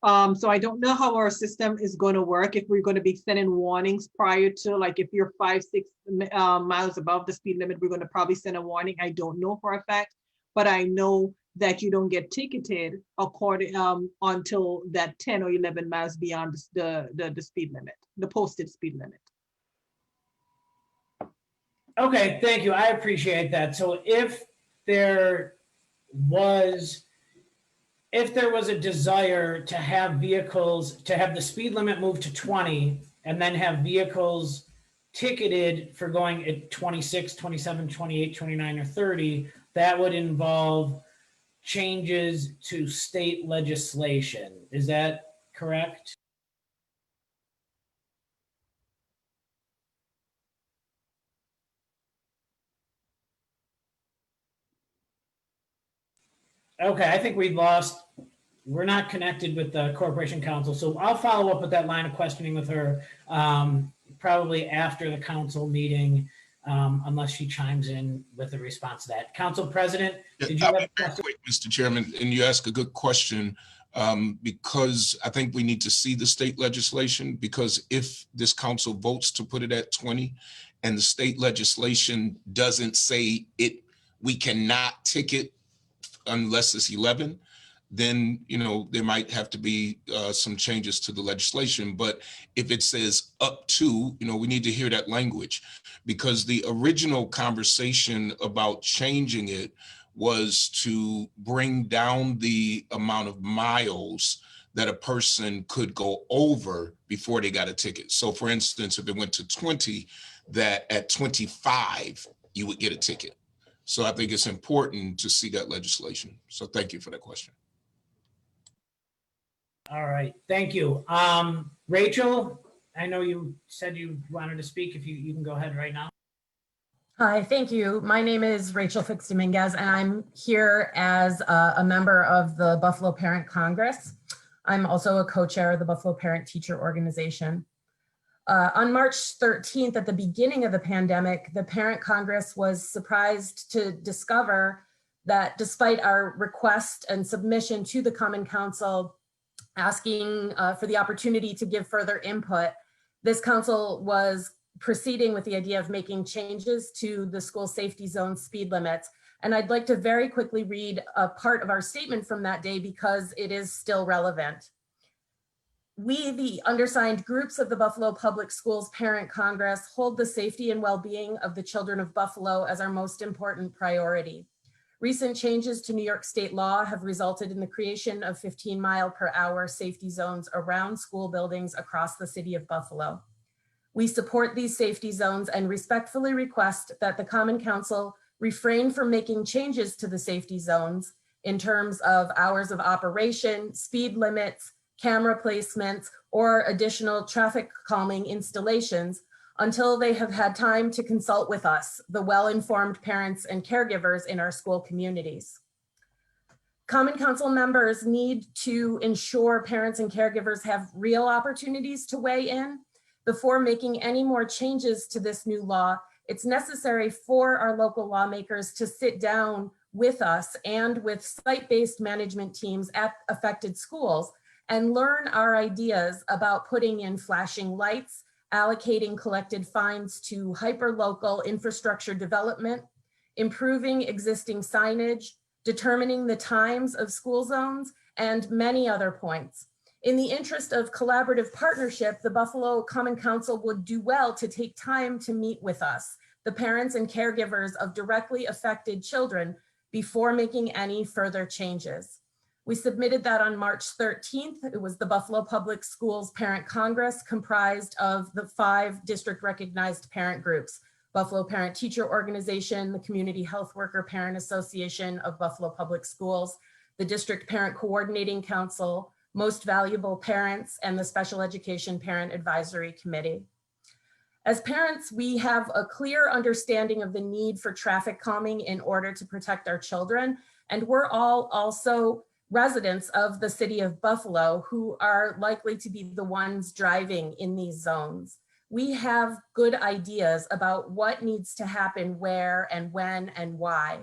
So I don't know how our system is going to work, if we're going to be sending warnings prior to, like, if you're 5, 6 miles above the speed limit, we're going to probably send a warning. I don't know for a fact, but I know that you don't get ticketed according until that 10 or 11 miles beyond the speed limit, the posted speed limit. Okay, thank you. I appreciate that. So if there was a desire to have vehicles, to have the speed limit move to 20 and then have vehicles ticketed for going at 26, 27, 28, 29, or 30, that would involve changes to state legislation. Is that correct? Okay, I think we're not connected with the Corporation Counsel, so I'll follow up with that line of questioning with her probably after the council meeting, unless she chimes in with a response to that. Council President, did you I'll have be a very question? quick, Mr. Chairman, and you ask a good question, because I think we need to see the state legislation, because if this council votes to put it at 20 and the state legislation doesn't say we cannot ticket unless it's 11, then, there might have to be some changes to the legislation. But if it says up to, we need to hear that language, because the original conversation about changing it was to bring down the amount of miles that a person could go over before they got a ticket. So for instance, if it went to 20, that at 25, you would get a ticket. So I think it's important to see that legislation. So thank you for that question. All right, thank you. Rachel, I know you said you wanted to speak. If you can go ahead right now. Hi, thank you. My name is Rachel Fix-Dominguez, and I'm here as a member of the Buffalo Parent Congress. I'm also a co-chair of the Buffalo Parent Teacher Organization. On March 13th, at the beginning of the pandemic, the Parent Congress was surprised to discover that despite our request and submission to the Common Council asking for the opportunity to give further input, this council was proceeding with the idea of making changes to the school safety zone speed limits. And I'd like to very quickly read a part of our statement from that day because it is still relevant. We, the undersigned groups of the Buffalo Public Schools Parent Congress, hold the safety and well-being of the children of Buffalo as our most important priority. Recent changes to New York state law have resulted in the creation of 15-mile-per-hour safety zones around school buildings across the city of Buffalo. We support these safety zones and respectfully request that the Common Council refrain from making changes to the safety zones in terms of hours of operation, speed limits, camera placements, or additional traffic calming installations until they have had time to consult with us, the well-informed parents and caregivers in our school communities. Common Council members need to ensure parents and caregivers have real opportunities to weigh in. Before making any more changes to this new law, it's necessary for our local lawmakers to sit down with us and with site-based management teams at affected schools and learn our ideas about putting in flashing lights, allocating collected fines to hyper-local infrastructure development, improving existing signage, determining the times of school zones, and many other points. In the interest of collaborative partnership, the Buffalo Common Council would do well to take time to meet with us, the parents and caregivers of directly affected children, before making any further changes. We submitted that on March 13th. It was the Buffalo Public Schools Parent Congress, comprised of the 5 district recognized parent groups: Buffalo Parent Teacher Organization, the Community Health Worker Parent Association of Buffalo Public Schools, the District Parent Coordinating Council, Most Valuable Parents, and the Special Education Parent Advisory Committee. As parents, we have a clear understanding of the need for traffic calming in order to protect our children, and we're all also residents of the city of Buffalo who are likely to be the ones driving in these zones. We have good ideas about what needs to happen where and when and why.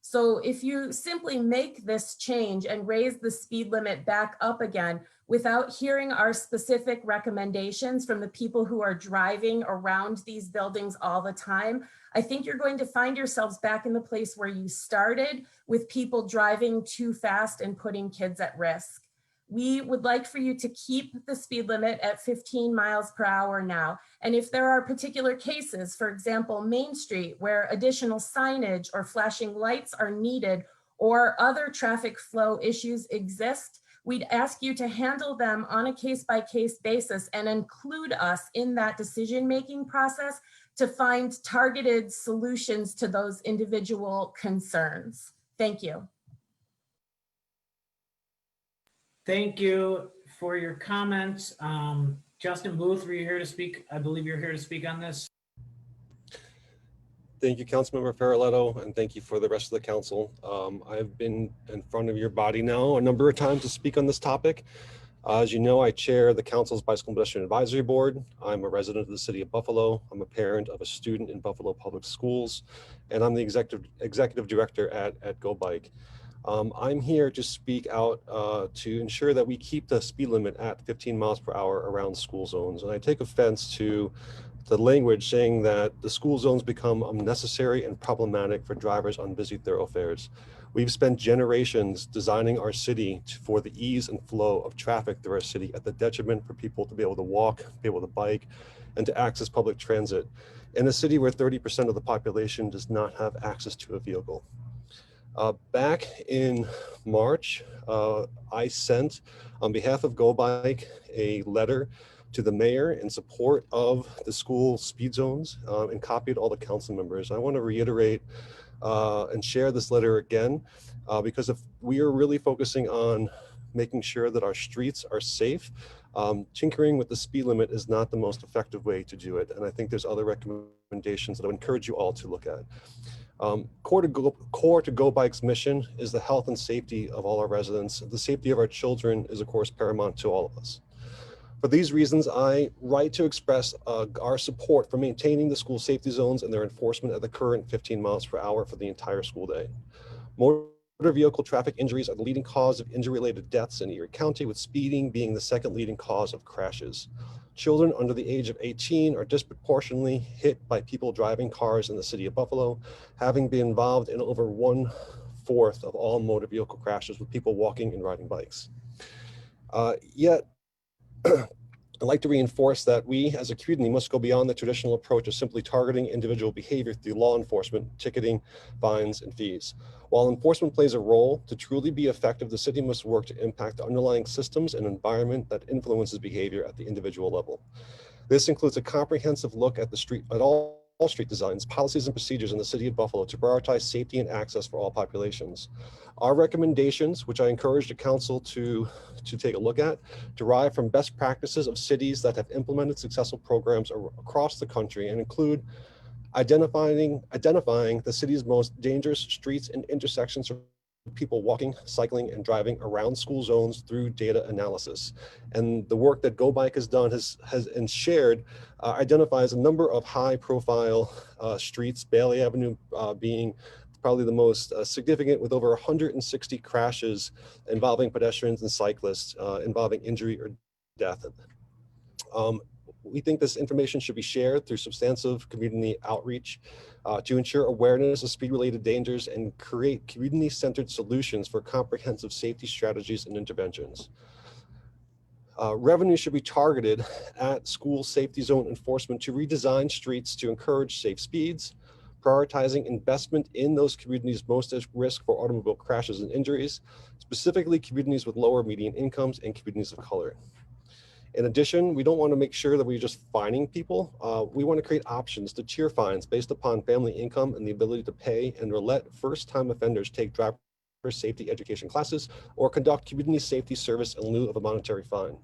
So if you simply make this change and raise the speed limit back up again without hearing our specific recommendations from the people who are driving around these buildings all the time, I think you're going to find yourselves back in the place where you started, with people driving too fast and putting kids at risk. We would like for you to keep the speed limit at 15 miles per hour now. And if there are particular cases, for example, Main Street, where additional signage or flashing lights are needed, or other traffic flow issues exist, we'd ask you to handle them on a case-by-case basis and include us in that decision-making process to find targeted solutions to those individual concerns. Thank you. Thank you for your comments. Justin Booth, were you here to speak? I believe you're here to speak on this. Thank you, Councilmember Farrelletto, and thank you for the rest of the council. I've been in front of your body now a number of times to speak on this topic. As you know, I chair the council's Bicycle Pedestrian Advisory Board. I'm a resident of the city of Buffalo. I'm a parent of a student in Buffalo Public Schools, and I'm the executive director at Go Bike. I'm here to speak out to ensure that we keep the speed limit at 15 miles per hour around school zones. And I take offense to the language saying that the school zones become unnecessary and problematic for drivers on busy thoroughfares. We've spent generations designing our city for the ease and flow of traffic through our city at the detriment for people to be able to walk, be able to bike, and to access public transit in a city where 30% of the population does not have access to a vehicle. Back in March, I sent, on behalf of Go Bike, a letter to the mayor in support of the school speed zones and copied all the council members. I want to reiterate and share this letter again because if we are really focusing on making sure that our streets are safe, tinkering with the speed limit is not the most effective way to do it. And I think there's other recommendations that I would encourage you all to look at. Core to Go Bike's mission is the health and safety of all our residents. The safety of our children is, of course, paramount to all of us. For these reasons, I write to express our support for maintaining the school safety zones and their enforcement at the current 15 miles per hour for the entire school day. Motor vehicle traffic injuries are the leading cause of injury-related deaths in Erie County, with speeding being the second leading cause of crashes. Children under the age of 18 are disproportionately hit by people driving cars in the city of Buffalo, having been involved in over 1/4 of all motor vehicle crashes with people walking and riding bikes. Yet, I'd like to reinforce that we as a community must go beyond the traditional approach of simply targeting individual behavior through law enforcement, ticketing, fines, and fees. While enforcement plays a role, to truly be effective, the city must work to impact the underlying systems and environment that influences behavior at the individual level. This includes a comprehensive look at all street designs, policies, and procedures in the city of Buffalo to prioritize safety and access for all populations. Our recommendations, which I encourage the council to take a look at, derive from best practices of cities that have implemented successful programs across the country and include identifying the city's most dangerous streets and intersections for people walking, cycling, and driving around school zones through data analysis. And the work that Go Bike has done and shared identifies a number of high-profile streets, Bailey Avenue being probably the most significant, with over 160 crashes involving pedestrians and cyclists involving injury or death. We think this information should be shared through substantive community outreach to ensure awareness of speed-related dangers and create community-centered solutions for comprehensive safety strategies and interventions. Revenue should be targeted at school safety zone enforcement to redesign streets to encourage safe speeds, prioritizing investment in those communities most at risk for automobile crashes and injuries, specifically communities with lower median incomes and communities of color. In addition, we don't want to make sure that we're just fining people. We want to create options to tier fines based upon family income and the ability to pay, and to let first-time offenders take driver safety education classes or conduct community safety service in lieu of a monetary fine.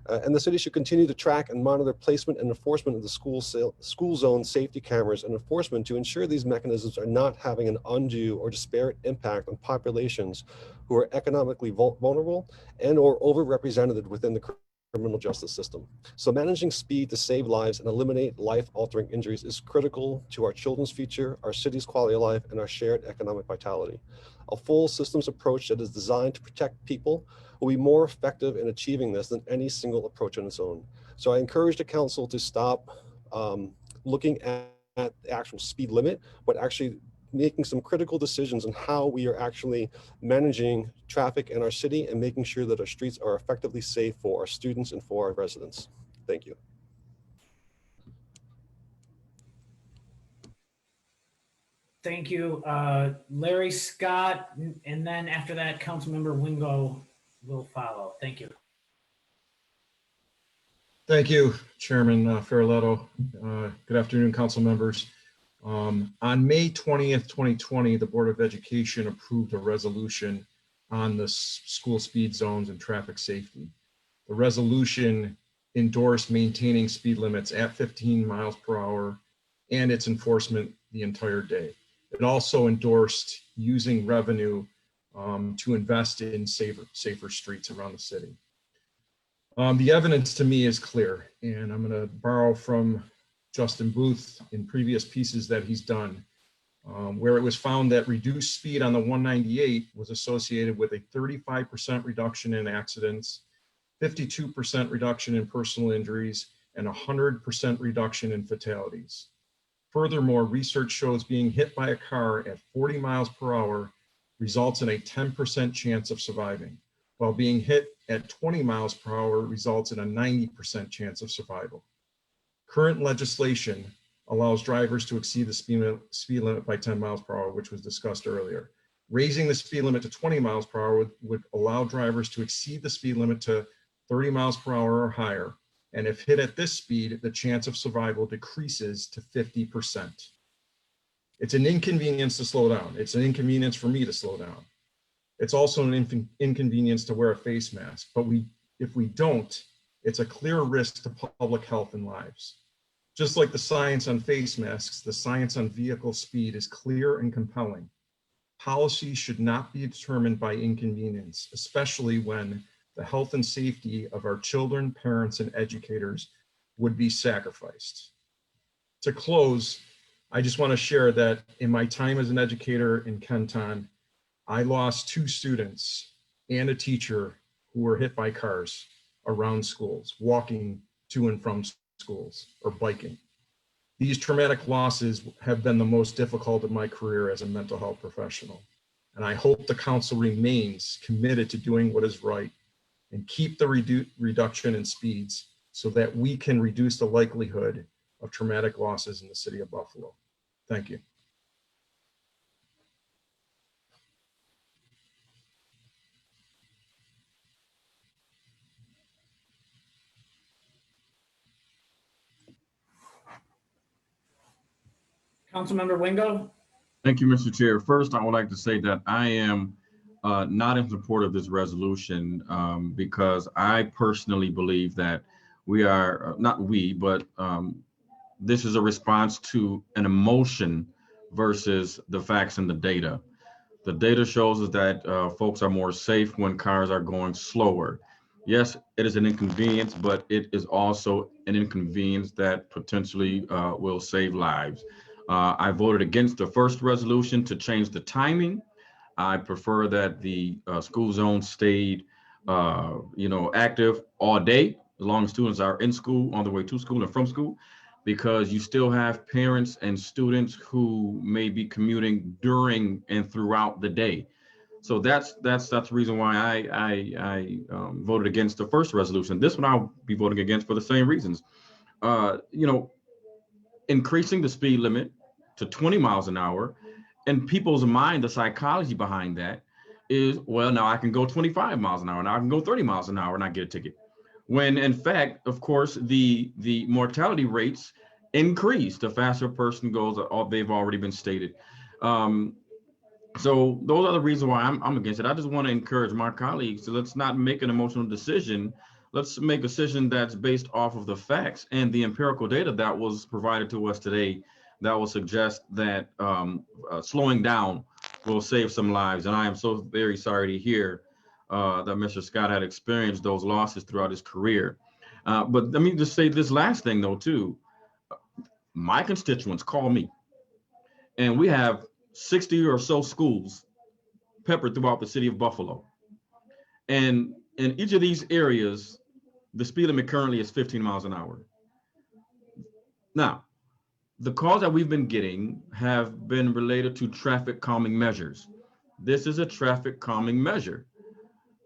And the city should continue to track and monitor placement and enforcement of the school zone safety cameras and enforcement to ensure these mechanisms are not having an undue or disparate impact on populations who are economically vulnerable and or overrepresented within the criminal justice system. So managing speed to save lives and eliminate life-altering injuries is critical to our children's future, our city's quality of life, and our shared economic vitality. A full systems approach that is designed to protect people will be more effective in achieving this than any single approach on its own. So I encourage the council to stop looking at the actual speed limit, but actually making some critical decisions on how we are actually managing traffic in our city and making sure that our streets are effectively safe for our students and for our residents. Thank you. Thank you, Larry Scott, and then after that, Councilmember Wingo will follow. Thank you. Thank you, Chairman Farrelletto. Good afternoon, council members. On May 20th, 2020, the Board of Education approved a resolution on the school speed zones and traffic safety. The resolution endorsed maintaining speed limits at 15 miles per hour and its enforcement the entire day. It also endorsed using revenue to invest in safer streets around the city. The evidence to me is clear, and I'm going to borrow from Justin Booth in previous pieces that he's done, where it was found that reduced speed on the 198 was associated with a 35% reduction in accidents, 52% reduction in personal injuries, and 100% reduction in fatalities. Furthermore, research shows being hit by a car at 40 miles per hour results in a 10% chance of surviving, while being hit at 20 miles per hour results in a 90% chance of survival. Current legislation allows drivers to exceed the speed limit by 10 miles per hour, which was discussed earlier. Raising the speed limit to 20 miles per hour would allow drivers to exceed the speed limit to 30 miles per hour or higher. And if hit at this speed, the chance of survival decreases to 50%. It's an inconvenience to slow down. It's an inconvenience for me to slow down. It's also an inconvenience to wear a face mask, but if we don't, it's a clear risk to public health and lives. Just like the science on face masks, the science on vehicle speed is clear and compelling. Policy should not be determined by inconvenience, especially when the health and safety of our children, parents, and educators would be sacrificed. To close, I just want to share that in my time as an educator in Kenton, I lost 2 students and a teacher who were hit by cars around schools, walking to and from schools or biking. These traumatic losses have been the most difficult of my career as a mental health professional. And I hope the council remains committed to doing what is right and keep the reduction in speeds so that we can reduce the likelihood of traumatic losses in the city of Buffalo. Thank you. Councilmember Wingo. Thank you, Mr. Chair. First, I would like to say that I am not in support of this resolution because I personally believe that we are, not we, but this is a response to an emotion versus the facts and the data. The data shows us that folks are more safe when cars are going slower. Yes, it is an inconvenience, but it is also an inconvenience that potentially will save lives. I voted against the first resolution to change the timing. I prefer that the school zone stayed, active all day, as long as students are in school, on the way to school and from school, because you still have parents and students who may be commuting during and throughout the day. So that's the reason why I voted against the first resolution. This one I'll be voting against for the same reasons. Increasing the speed limit to 20 miles an hour. And people's mind, the psychology behind that is, well, now I can go 25 miles an hour, now I can go 30 miles an hour and I get a ticket. When in fact, of course, the mortality rates increase the faster a person goes, they've already been stated. So those are the reasons why I'm against it. I just want to encourage my colleagues to let's not make an emotional decision. Let's make a decision that's based off of the facts and the empirical data that was provided to us today that will suggest that slowing down will save some lives. And I am so very sorry to hear that Mr. Scott had experienced those losses throughout his career. But let me just say this last thing though, too. My constituents call me and we have 60 or so schools peppered throughout the city of Buffalo. And in each of these areas, the speed limit currently is 15 miles an hour. Now, the calls that we've been getting have been related to traffic calming measures. This is a traffic calming measure.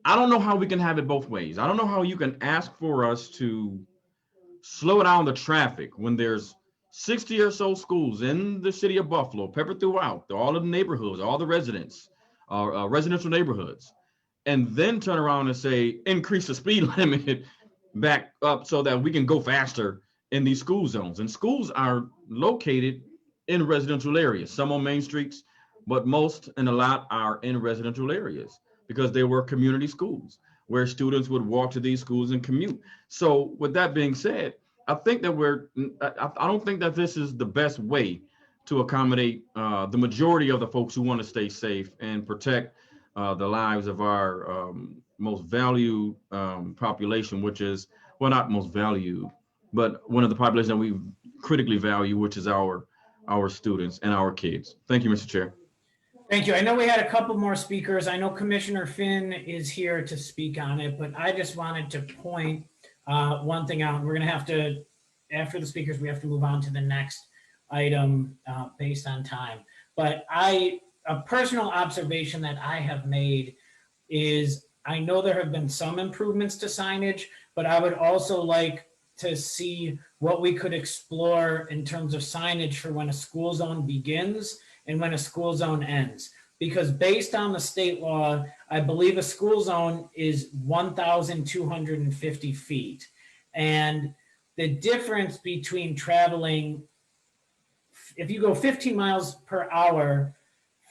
I don't know how we can have it both ways. I don't know how you can ask for us to slow down the traffic when there's 60 or so schools in the city of Buffalo, peppered throughout, all of the neighborhoods, all the residents, residential neighborhoods, and then turn around and say, increase the speed limit back up so that we can go faster in these school zones. And schools are located in residential areas, some on main streets, but most and a lot are in residential areas because they were community schools where students would walk to these schools and commute. So with that being said, I think that I don't think that this is the best way to accommodate the majority of the folks who want to stay safe and protect the lives of our most valued population, which is, well, not most valued, but one of the populations that we critically value, which is our students and our kids. Thank you, Mr. Chair. Thank you. I know we had a couple more speakers. I know Commissioner Finn is here to speak on it, but I just wanted to point one thing out. We're going to have to, after the speakers, we have to move on to the next item based on time. But a personal observation that I have made is I know there have been some improvements to signage, but I would also like to see what we could explore in terms of signage for when a school zone begins and when a school zone ends. Because based on the state law, I believe a school zone is 1,250 feet. And the difference between traveling, if you go 15 miles per hour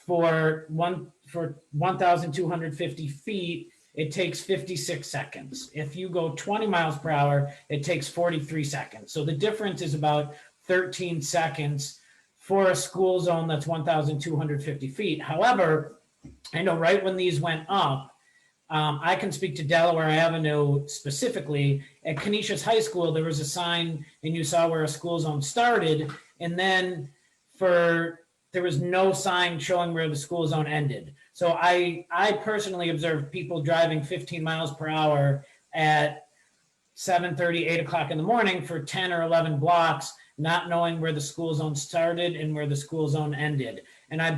for 1,250 feet, it takes 56 seconds. If you go 20 miles per hour, it takes 43 seconds. So the difference is about 13 seconds for a school zone that's 1,250 feet. However, I know right when these went up, I can speak to Delaware Avenue specifically. At Canisius High School, there was a sign and you saw where a school zone started, and then there was no sign showing where the school zone ended. So I personally observed people driving 15 miles per hour at 7:30, 8 o'clock in the morning for 10 or 11 blocks, not knowing where the school zone started and where the school zone ended. And I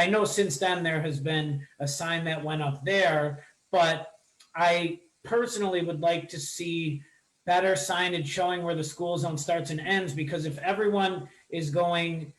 know since then there has been a sign that went up there, but I personally would like to see better signage showing where the school zone starts and ends, because if everyone is going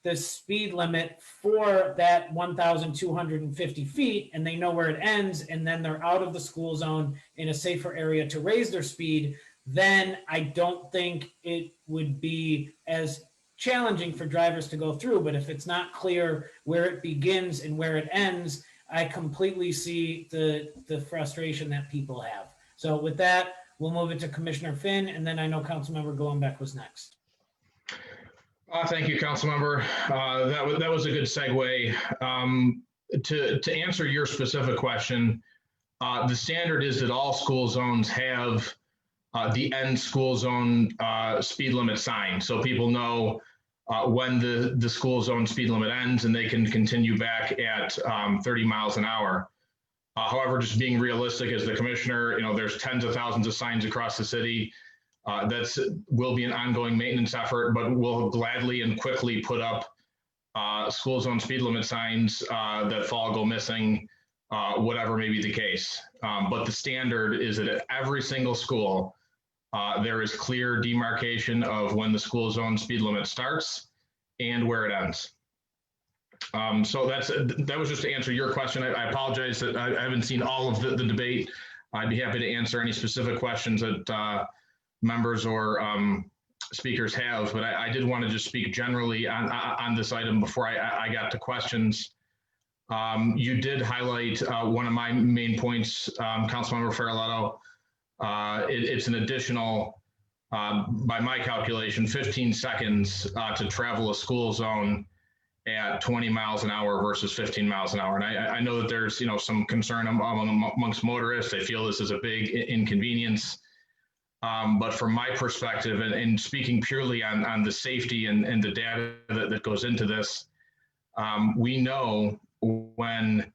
the speed limit for that 1,250 feet and they know where it ends and then they're out of the school zone in a safer area to raise their speed, then I don't think it would be as challenging for drivers to go through. But if it's not clear where it begins and where it ends, I completely see the frustration that people have. So with that, we'll move it to Commissioner Finn, and then I know Councilmember Gollenbeck was next. Thank you, Councilmember. That was a good segue. To answer your specific question, the standard is that all school zones have the end school zone speed limit sign, so people know when the school zone speed limit ends and they can continue back at 30 miles an hour. However, just being realistic as the commissioner, there's tens of thousands of signs across the city. That will be an ongoing maintenance effort, but we'll gladly and quickly put up school zone speed limit signs that go missing, whatever may be the case. But the standard is that at every single school, there is clear demarcation of when the school zone speed limit starts and where it ends. So that was just to answer your question. I apologize that I haven't seen all of the debate. I'd be happy to answer any specific questions that members or speakers have, but I did want to just speak generally on this item before I got to questions. You did highlight one of my main points, Councilmember Farrelletto. It's an additional, by my calculation, 15 seconds to travel a school zone at 20 miles an hour versus 15 miles an hour. And I know that there's some concern amongst motorists. They feel this is a big inconvenience. But from my perspective, and speaking purely on the safety and the data that goes into this, we know when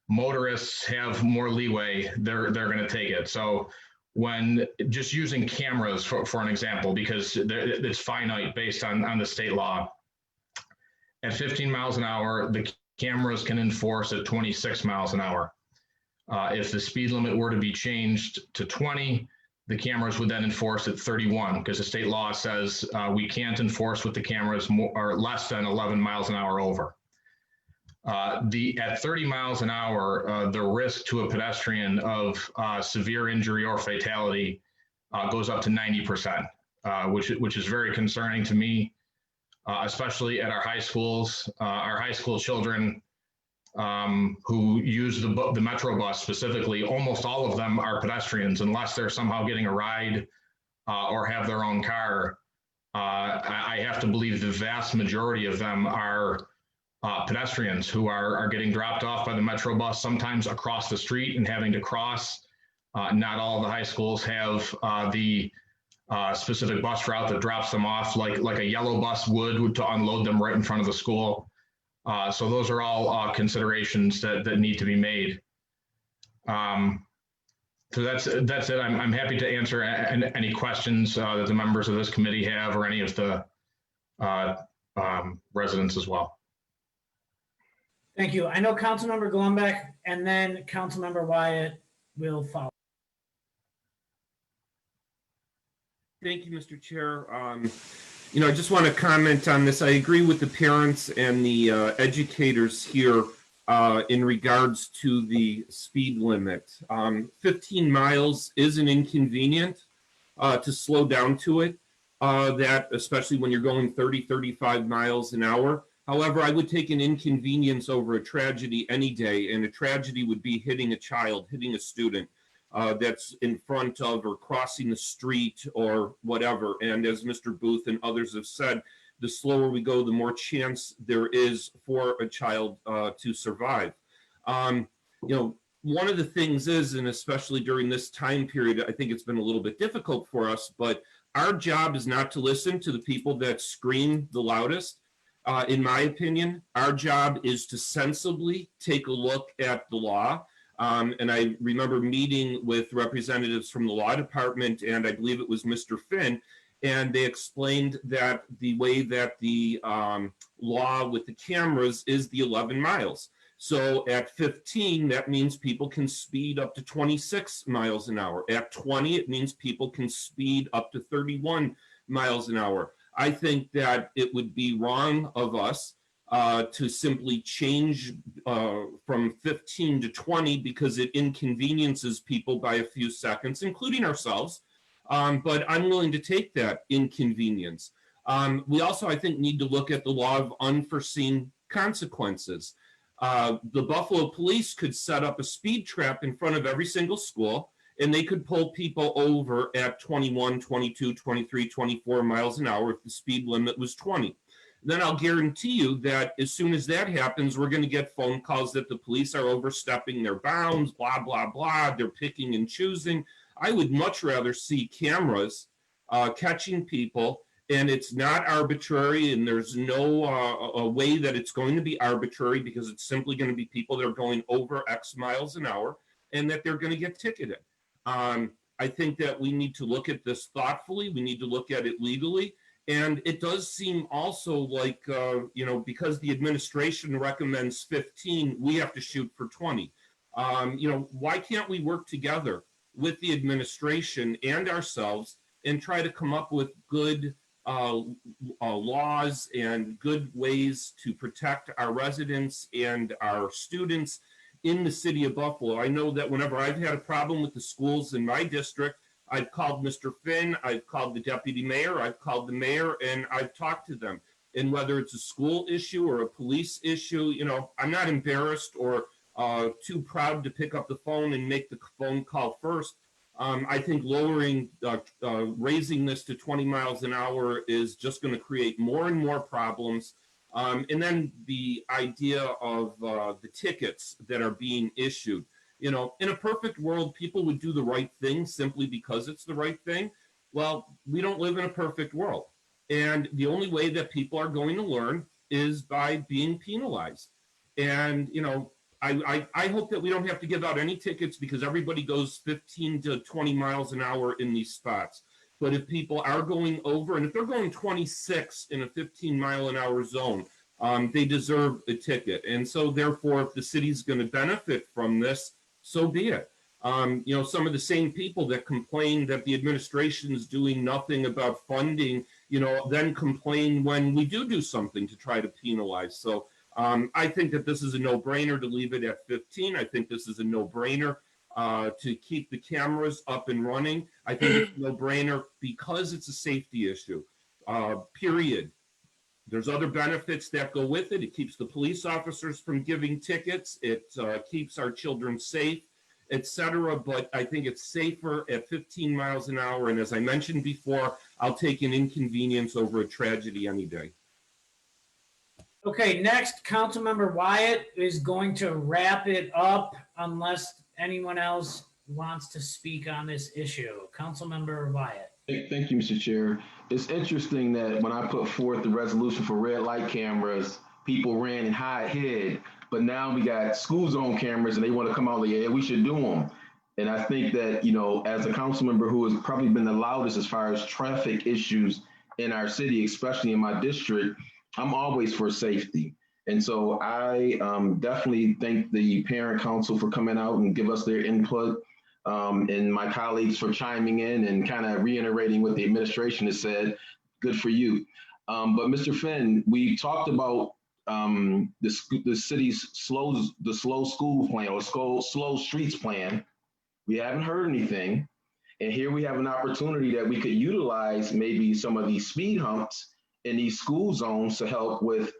motorists have more leeway, they're going to take it. So when just using cameras for an example, because it's finite based on the state law, at 15 miles an hour, the cameras can enforce at 26 miles an hour. If the speed limit were to be changed to 20, the cameras would then enforce at 31, because the state law says we can't enforce with the cameras more or less than 11 miles an hour over. At 30 miles an hour, the risk to a pedestrian of severe injury or fatality goes up to 90%, which is very concerning to me, especially at our high schools. Our high school children who use the Metro bus specifically, almost all of them are pedestrians unless they're somehow getting a ride or have their own car. I have to believe the vast majority of them are pedestrians who are getting dropped off by the Metro bus, sometimes across the street and having to cross. Not all of the high schools have the specific bus route that drops them off like a yellow bus would to unload them right in front of the school. So those are all considerations that need to be made. So that's it. I'm happy to answer any questions that the members of this committee have, or any of the residents as well. Thank you. I know Councilmember Golumback and then Councilmember Wyatt will follow. Thank you, Mr. Chair. I just want to comment on this. I agree with the parents and the educators here in regards to the speed limit. 15 miles is an inconvenient to slow down to it, that especially when you're going 30, 35 miles an hour. However, I would take an inconvenience over a tragedy any day, and a tragedy would be hitting a child, hitting a student that's in front of or crossing the street or whatever. And as Mr. Booth and others have said, the slower we go, the more chance there is for a child to survive. One of the things is, and especially during this time period, I think it's been a little bit difficult for us, but our job is not to listen to the people that scream the loudest. In my opinion, our job is to sensibly take a look at the law. And I remember meeting with representatives from the law department, and I believe it was Mr. Finn, and they explained that the way that the law with the cameras is the 11 miles. So at 15, that means people can speed up to 26 miles an hour. At 20, it means people can speed up to 31 miles an hour. I think that it would be wrong of us to simply change from 15 to 20 because it inconveniences people by a few seconds, including ourselves. But I'm willing to take that inconvenience. We also, I think, need to look at the law of unforeseen consequences. The Buffalo Police could set up a speed trap in front of every single school, and they could pull people over at 21, 22, 23, 24 miles an hour if the speed limit was 20. Then I'll guarantee you that as soon as that happens, we're going to get phone calls that the police are overstepping their bounds, blah, blah, blah. They're picking and choosing. I would much rather see cameras catching people, and it's not arbitrary, and there's no a way that it's going to be arbitrary, because it's simply going to be people that are going over X miles an hour and that they're going to get ticketed. I think that we need to look at this thoughtfully. We need to look at it legally. And it does seem also like, because the administration recommends 15, we have to shoot for 20. Why can't we work together with the administration and ourselves and try to come up with good laws and good ways to protect our residents and our students in the city of Buffalo. I know that whenever I've had a problem with the schools in my district, I've called Mr. Finn, I've called the deputy mayor, I've called the mayor, and I've talked to them. And whether it's a school issue or a police issue, you know, I'm not embarrassed or too proud to pick up the phone and make the phone call first. I think raising this to 20 miles an hour is just going to create more and more problems. And then the idea of the tickets that are being issued. You know, in a perfect world, people would do the right thing simply because it's the right thing. Well, we don't live in a perfect world. And the only way that people are going to learn is by being penalized. And, you know, I hope that we don't have to give out any tickets because everybody goes 15 to 20 miles an hour in these spots. But if people are going over, and if they're going 26 in a 15-mile-an-hour zone, they deserve a ticket. And so therefore, if the city's going to benefit from this, so be it. You know, some of the same people that complain that the administration is doing nothing about funding, you know, then complain when we do something to try to penalize. So I think that this is a no-brainer to leave it at 15. I think this is a no-brainer to keep the cameras up and running. I think it's a no-brainer because it's a safety issue, period. There's other benefits that go with it. It keeps the police officers from giving tickets. It keeps our children safe, etc. But I think it's safer at 15 miles an hour. And as I mentioned before, I'll take an inconvenience over a tragedy any day. Okay, next, Councilmember Wyatt is going to wrap it up unless anyone else wants to speak on this issue. Councilmember Wyatt. Thank you, Mr. Chair. It's interesting that when I put forth the resolution for red light cameras, people ran and hid, but now we got school zone cameras and they want to come out like, yeah, we should do them. And I think that, you know, as a council member who has probably been the loudest as far as traffic issues in our city, especially in my district, I'm always for safety. And so I definitely thank the parent council for coming out and give us their input, and my colleagues for chiming in and kind of reiterating what the administration has said. Good for you. But Mr. Finn, we talked about the city's slow school plan or slow streets plan. We haven't heard anything. And here we have an opportunity that we could utilize maybe some of these speed humps in these school zones to help with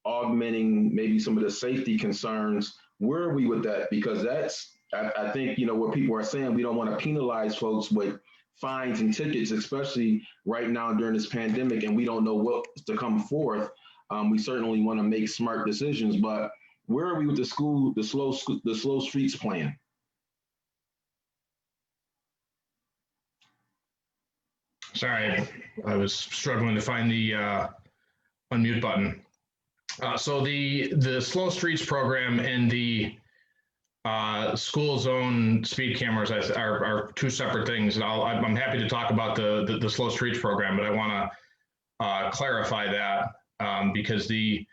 augmenting maybe some of the safety concerns. Where are we with that? Because that's, I think, you know, what people are saying, we don't want to penalize folks with fines and tickets, especially right now during this pandemic, and we don't know what to come forth. We certainly want to make smart decisions, but where are we with the slow streets plan? Sorry, I was struggling to find the unmute button. So the slow streets program and the school zone speed cameras are two separate things. And I'm happy to talk about the slow streets program, but I want to clarify that because the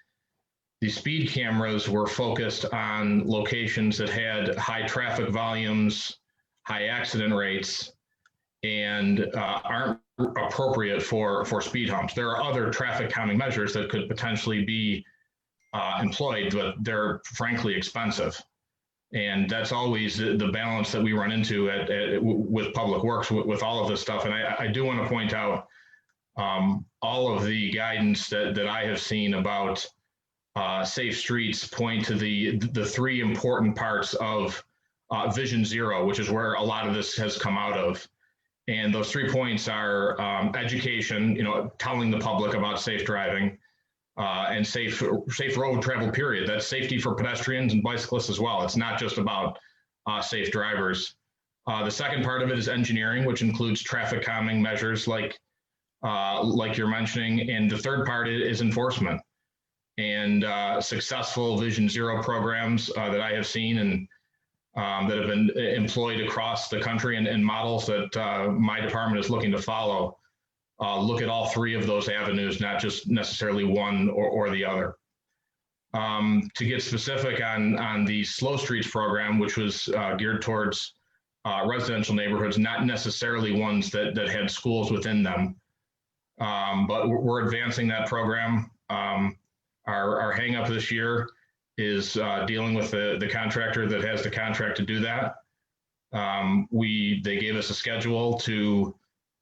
speed cameras were focused on locations that had high traffic volumes, high accident rates, and aren't appropriate for speed humps. There are other traffic calming measures that could potentially be employed, but they're frankly expensive. And that's always the balance that we run into with Public Works with all of this stuff. And I do want to point out all of the guidance that I have seen about safe streets point to the three important parts of Vision Zero, which is where a lot of this has come out of. And those 3 points are education, you know, telling the public about safe driving, and safe road travel, period. That's safety for pedestrians and bicyclists as well. It's not just about safe drivers. The second part of it is engineering, which includes traffic calming measures like you're mentioning. And the third part is enforcement. And successful Vision Zero programs that I have seen and that have been employed across the country and models that my department is looking to follow. Look at all three of those avenues, not just necessarily one or the other. To get specific on the Slow Streets program, which was geared towards residential neighborhoods, not necessarily ones that had schools within them. But we're advancing that program. Our hang up this year is dealing with the contractor that has the contract to do that. They gave us a schedule to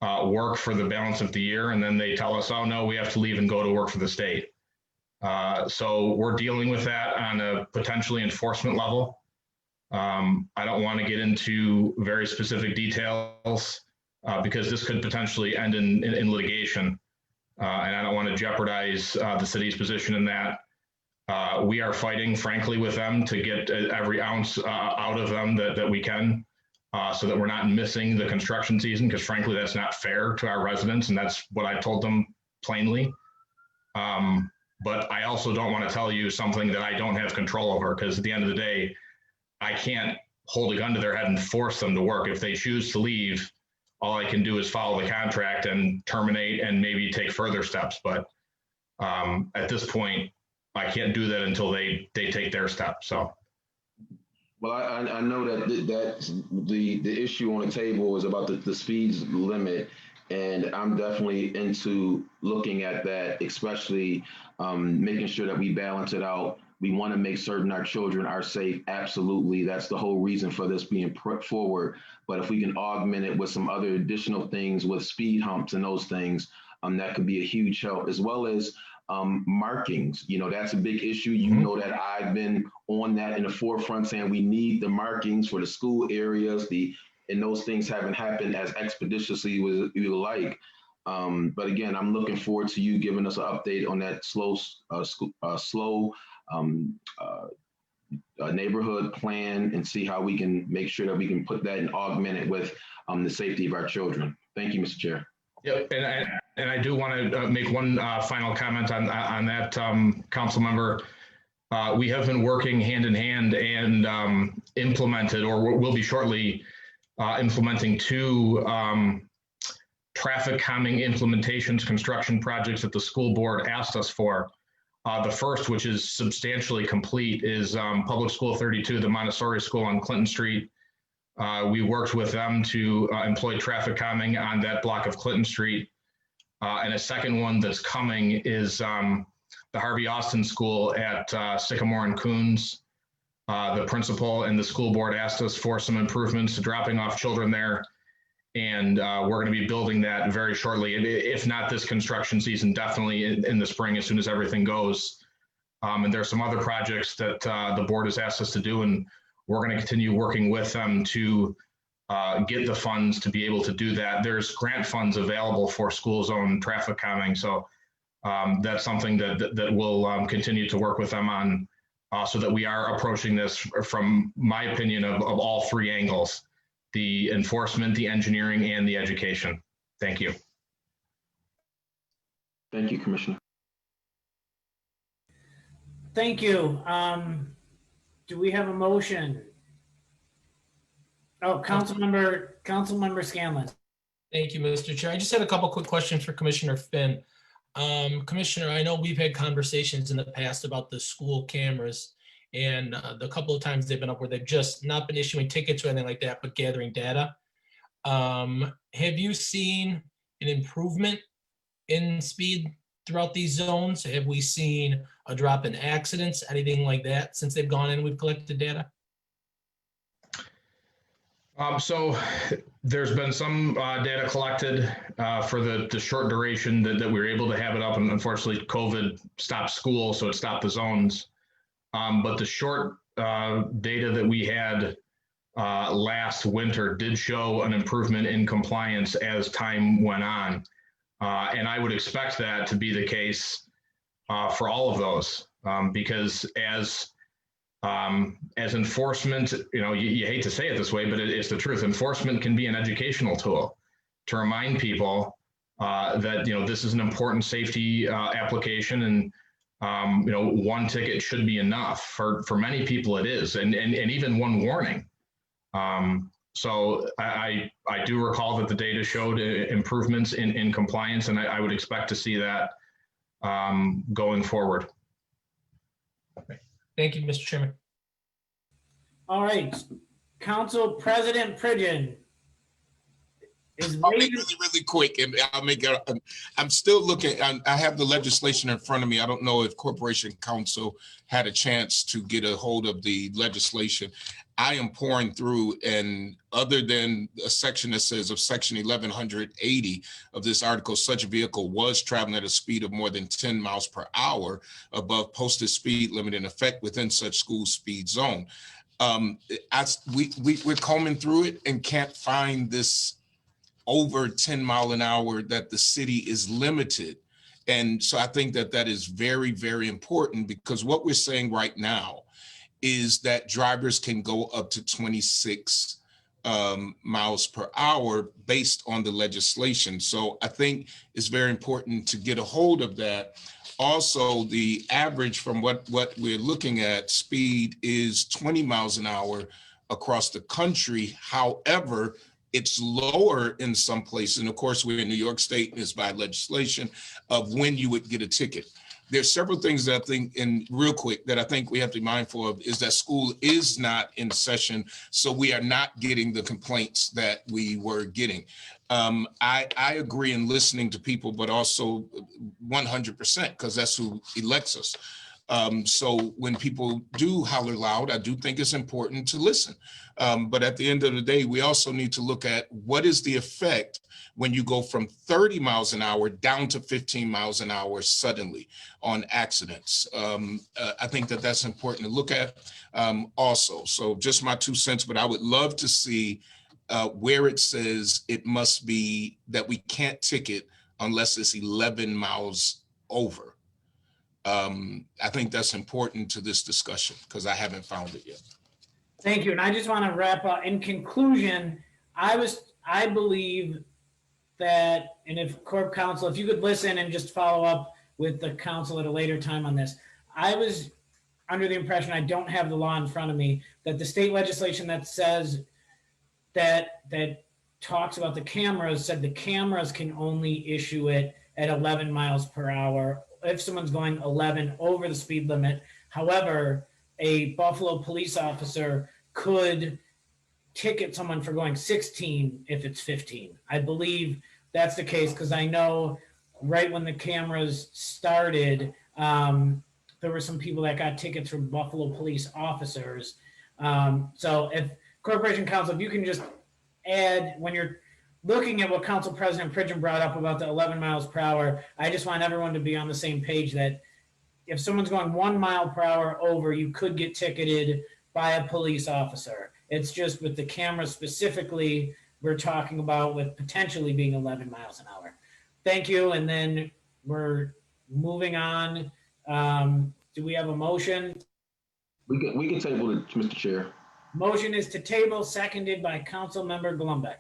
work for the balance of the year, and then they tell us, oh no, we have to leave and go to work for the state. So we're dealing with that on a potentially enforcement level. I don't want to get into very specific details because this could potentially end in litigation. And I don't want to jeopardize the city's position in that. We are fighting, frankly, with them to get every ounce out of them that we can so that we're not missing the construction season, because frankly, that's not fair to our residents. And that's what I told them plainly. But I also don't want to tell you something that I don't have control over, because at the end of the day, I can't hold a gun to their head and force them to work. If they choose to leave, all I can do is follow the contract and terminate and maybe take further steps. But at this point, I can't do that until they take their steps. So. Well, I know that the issue on the table is about the speed limit, and I'm definitely into looking at that, especially making sure that we balance it out. We want to make certain our children are safe. Absolutely. That's the whole reason for this being put forward. But if we can augment it with some other additional things with speed humps and those things, that could be a huge help, as well as markings. You know, that's a big issue. You know that I've been on that in the forefront saying we need the markings for the school areas, and those things haven't happened as expeditiously as we would like. But again, I'm looking forward to you giving us an update on that slow neighborhood plan and see how we can make sure that we can put that and augment it with the safety of our children. Thank you, Mr. Chair. Yep, and I do want to make one final comment on that, council member. We have been working hand in hand and implemented, or will be shortly implementing, 2 traffic calming implementations, construction projects that the school board asked us for. The first, which is substantially complete, is Public School 32, the Montessori school on Clinton Street. We worked with them to employ traffic calming on that block of Clinton Street. And a second one that's coming is the Harvey Austin School at Sycamore and Coons. The principal and the school board asked us for some improvements to dropping off children there. And we're going to be building that very shortly. If not this construction season, definitely in the spring, as soon as everything goes. And there are some other projects that the board has asked us to do, and we're going to continue working with them to get the funds to be able to do that. There's grant funds available for school zone traffic calming. So that's something that we'll continue to work with them on so that we are approaching this from my opinion of all 3 angles: the enforcement, the engineering, and the education. Thank you. Thank you, Commissioner. Thank you. Do we have a motion? Oh, Councilmember Scanlon. Thank you, Mr. Chair. I just had a couple quick questions for Commissioner Finn. Commissioner, I know we've had conversations in the past about the school cameras, and the couple of times they've been up where they've just not been issuing tickets or anything like that, but gathering data. Have you seen an improvement in speed throughout these zones? Have we seen a drop in accidents, anything like that, since they've gone in and we've collected data? So there's been some data collected for the short duration that we were able to have it up, and unfortunately COVID stopped school, so it stopped the zones. But the short data that we had last winter did show an improvement in compliance as time went on. And I would expect that to be the case for all of those, because as enforcement, you hate to say it this way, but it's the truth. Enforcement can be an educational tool to remind people that, this is an important safety application, and, one ticket should be enough. For many people it is, and even one warning. So I do recall that the data showed improvements in compliance, and I would expect to see that going forward. Thank you, Mr. Chairman. All right, Council President Pridgen. I'll make it really quick, and I'll make it. I'm still looking. I have the legislation in front of me. I don't know if Corporation Counsel had a chance to get a hold of the legislation. I am pouring through, and other than a section that says of section 1180 of this article, such a vehicle was traveling at a speed of more than 10 miles per hour above posted speed limit in effect within such school speed zone. We're combing through it and can't find this over 10 mile an hour that the city is limited. And so I think that that is very, very important, because what we're saying right now is that drivers can go up to 26 miles per hour based on the legislation. So I think it's very important to get a hold of that. Also, the average from what we're looking at speed is 20 miles an hour across the country. However, it's lower in some places. And of course, we're in New York State, and it's by legislation of when you would get a ticket. There's several things that I think, and real quick, that I think we have to be mindful of, is that school is not in session, so we are not getting the complaints that we were getting. I agree in listening to people, but also 100%, because that's who elects us. So when people do holler loud, I do think it's important to listen. But at the end of the day, we also need to look at what is the effect when you go from 30 miles an hour down to 15 miles an hour suddenly on accidents. I think that that's important to look at also. So just my 2 cents, but I would love to see where it says it must be that we can't ticket unless it's 11 miles over. I think that's important to this discussion, because I haven't found it yet. Thank you. And I just want to wrap up. In conclusion, I believe that, and if Corp Counsel, if you could listen and just follow up with the council at a later time on this. I was under the impression, I don't have the law in front of me, that the state legislation that says that talks about the cameras said the cameras can only issue it at 11 miles per hour if someone's going 11 over the speed limit. However, a Buffalo police officer could ticket someone for going 16 if it's 15. I believe that's the case, because I know right when the cameras started, there were some people that got tickets from Buffalo police officers. So if Corporation Counsel, if you can just add, when you're looking at what Council President Pridgeon brought up about the 11 miles per hour, I just want everyone to be on the same page that if someone's going 1 mile per hour over, you could get ticketed by a police officer. It's just with the camera specifically, we're talking about with potentially being 11 miles an hour. Thank you. And then we're moving on. Do we have a motion? We can table it, Mr. Chair. Motion is to table, seconded by Council Member Glumbeck.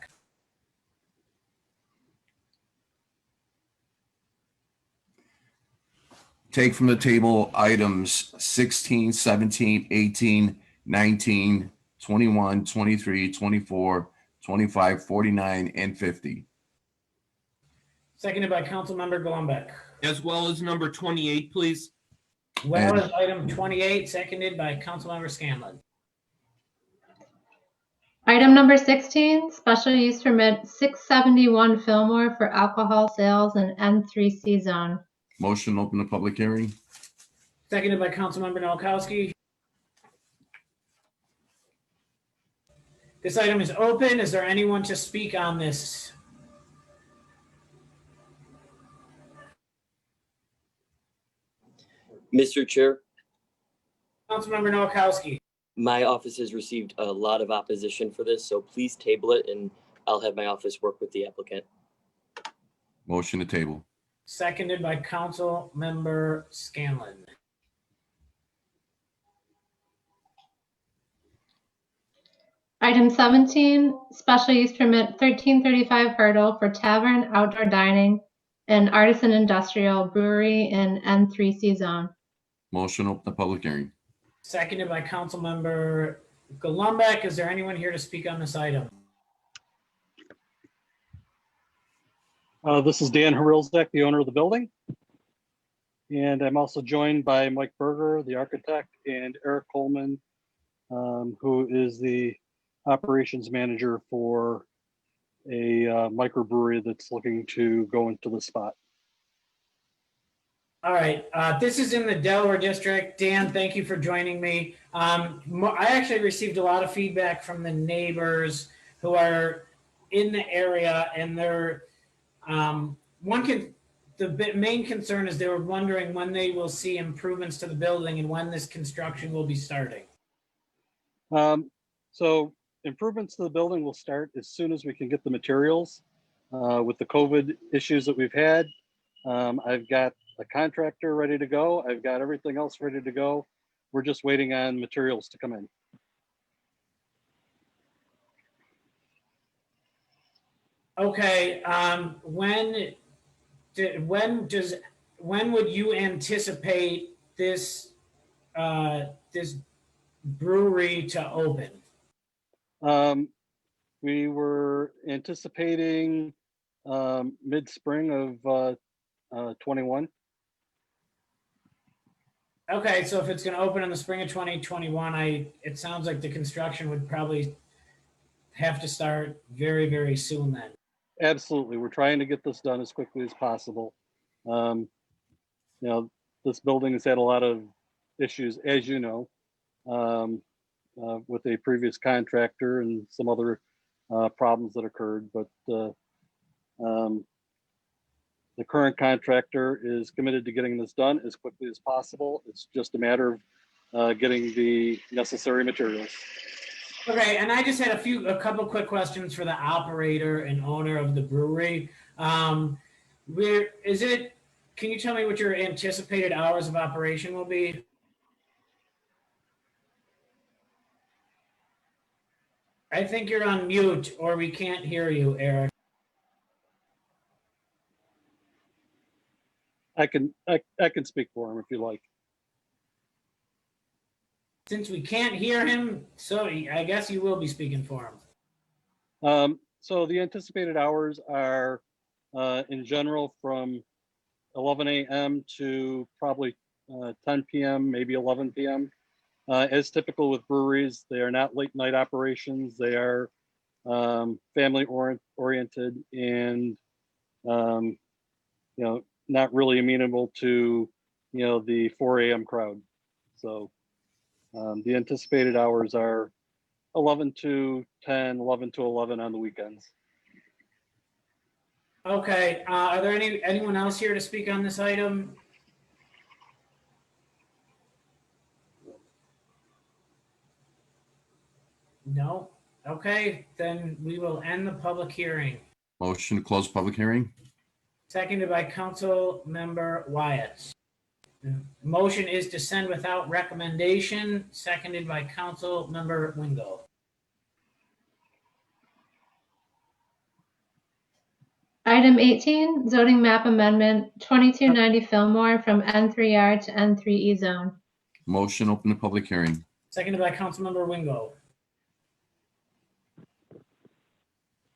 Take from the table items 16, 17, 18, 19, 21, 23, 24, 25, 49, and 50. Seconded by Council Member Glumbeck. As well as number 28, please. Well as item 28, seconded by Council Member Scanlon. Item number 16, special use permit 671 Fillmore for alcohol sales in N3C zone. Motion to open the public hearing. Seconded by Council Member Noakowski. This item is open. Is there anyone to speak on this? Mr. Chair, Councilmember Noakowski. my office has received a lot of opposition for this, so please table it and I'll have my office work with the applicant. Motion to table. Seconded by Council Member Scanlon. Item 17, special use permit 1335 Hurdle for tavern, outdoor dining, and artisan industrial brewery in N3C zone. Motion to open the public hearing. Seconded by Council Member Golombek. Is there anyone here to speak on this item? This is Dan Harilzek, the owner of the building. And I'm also joined by Mike Berger, the architect, and Eric Coleman, who is the operations manager for a microbrewery that's looking to go into the spot. All right, this is in the Delaware District. Dan, thank you for joining me. I actually received a lot of feedback from the neighbors who are in the area, and they're the main concern is they were wondering when they will see improvements to the building and when this construction will be starting. So improvements to the building will start as soon as we can get the materials. With the COVID issues that we've had, I've got a contractor ready to go. I've got everything else ready to go. We're just waiting on materials to come in. Okay, when would you anticipate this this brewery to open? We were anticipating mid-spring of 21. Okay, so if it's going to open in the spring of 2021, it sounds like the construction would probably have to start very, very soon then. Absolutely. We're trying to get this done as quickly as possible. You know, this building has had a lot of issues, as you know, with a previous contractor and some other problems that occurred. But the current contractor is committed to getting this done as quickly as possible. It's just a matter of getting the necessary materials. Okay, and I just had a couple quick questions for the operator and owner of the brewery. Can you tell me what your anticipated hours of operation will be? I think you're on mute, or we can't hear you, Eric. I can speak for him if you like. Since we can't hear him, so I guess you will be speaking for him. So the anticipated hours are in general from 11 a.m. to probably 10 p.m., maybe 11 p.m. As typical with breweries, they are not late night operations. They are family oriented and you know, not really amenable to, you know, the 4 a.m. crowd. So the anticipated hours are 11 to 10, 11 to 11 on the weekends. Okay, are there anyone else here to speak on this item? No? Okay, then we will end the public hearing. Motion to close public hearing? Seconded by Council Member Wyatt. The motion is to send without recommendation, seconded by Council Member Wingo. Item 18, zoning map amendment 2290 Fillmore from N3R to N3E zone. Motion open the public hearing. Seconded by Council Member Wingo.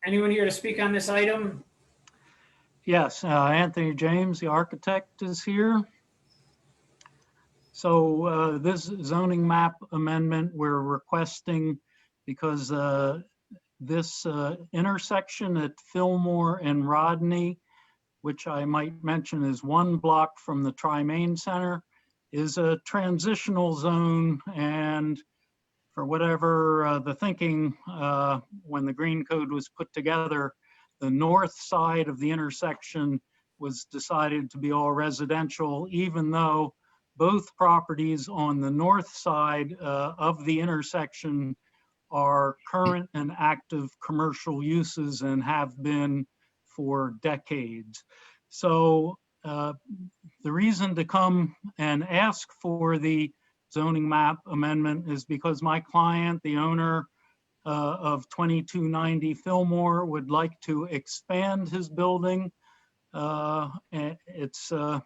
Anyone here to speak on this item? Yes, Anthony James, the architect, is here. So this zoning map amendment we're requesting because this intersection at Fillmore and Rodney, which I might mention is 1 block from the Tri-Main Center, is a transitional zone. And for whatever the thinking when the Green Code was put together, the north side of the intersection was decided to be all residential, even though both properties on the north side of the intersection are current and active commercial uses and have been for decades. So the reason to come and ask for the zoning map amendment is because my client, the owner of 2290 Fillmore, would like to expand his building. It's a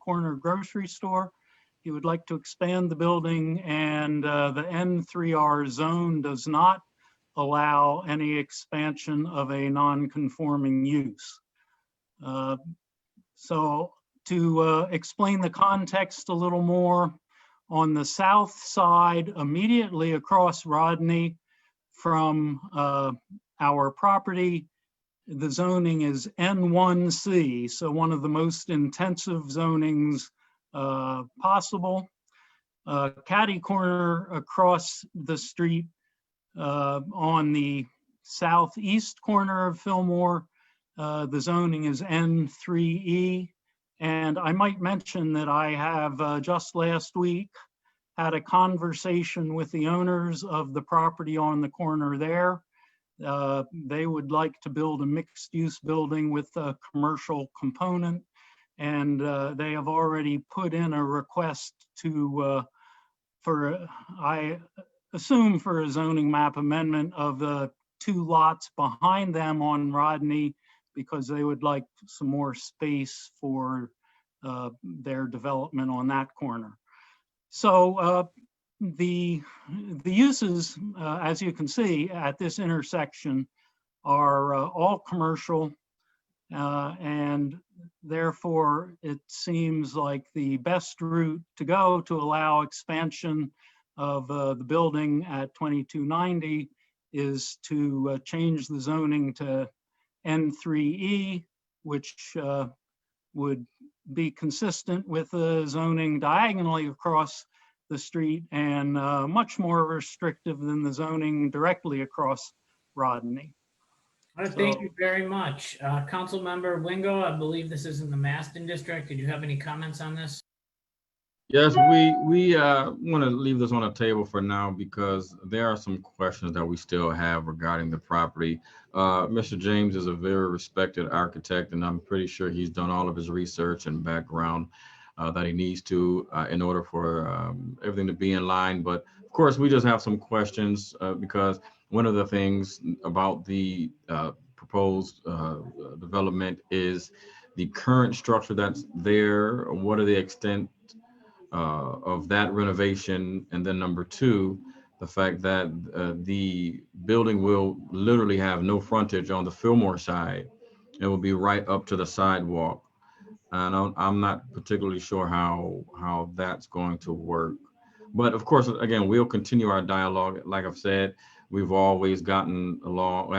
corner grocery store. He would like to expand the building, and the N3R zone does not allow any expansion of a non-conforming use. So to explain the context a little more, on the south side, immediately across Rodney from our property. The zoning is N1C, so one of the most intensive zonings possible. Catty corner across the street on the southeast corner of Fillmore, the zoning is N3E. And I might mention that I have just last week had a conversation with the owners of the property on the corner there. They would like to build a mixed-use building with a commercial component, and they have already put in a request to I assume for a zoning map amendment of the 2 lots behind them on Rodney, because they would like some more space for their development on that corner. So the uses, as you can see at this intersection, are all commercial, and therefore it seems like the best route to go to allow expansion of the building at 2290 is to change the zoning to N3E, which would be consistent with the zoning diagonally across the street and much more restrictive than the zoning directly across Rodney. Thank you very much. Councilmember Wingo, I believe this is in the Maston district. Did you have any comments on this? Yes, we want to leave this on the table for now because there are some questions that we still have regarding the property. Mr. James is a very respected architect, and I'm pretty sure he's done all of his research and background that he needs to in order for everything to be in line. But of course, we just have some questions because one of the things about the proposed development is the current structure that's there. What are the extent of that renovation? And then number 2, the fact that the building will literally have no frontage on the Fillmore side. It will be right up to the sidewalk. And I'm not particularly sure how that's going to work. But of course, again, we'll continue our dialogue. Like I've said, we've always gotten along.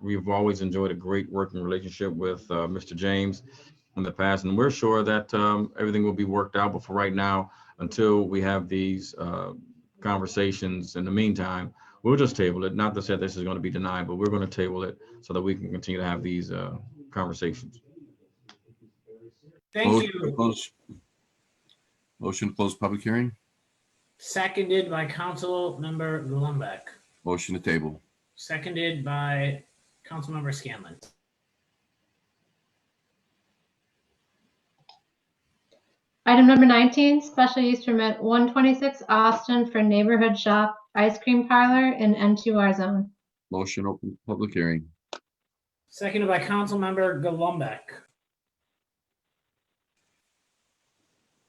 We've always enjoyed a great working relationship with Mr. James in the past, and we're sure that everything will be worked out. But for right now, until we have these conversations, in the meantime, we'll just table it. Not to say this is going to be denied, but we're going to table it so that we can continue to have these conversations. Thank you. Motion to close public hearing. Seconded by Councilmember Gullumbeck. Motion to table. Seconded by Councilmember Scanlon. Item number 19, special use permit 126 Austin for neighborhood shop ice cream parlor in N2R zone. Motion open public hearing. Seconded by Councilmember Gullumbeck.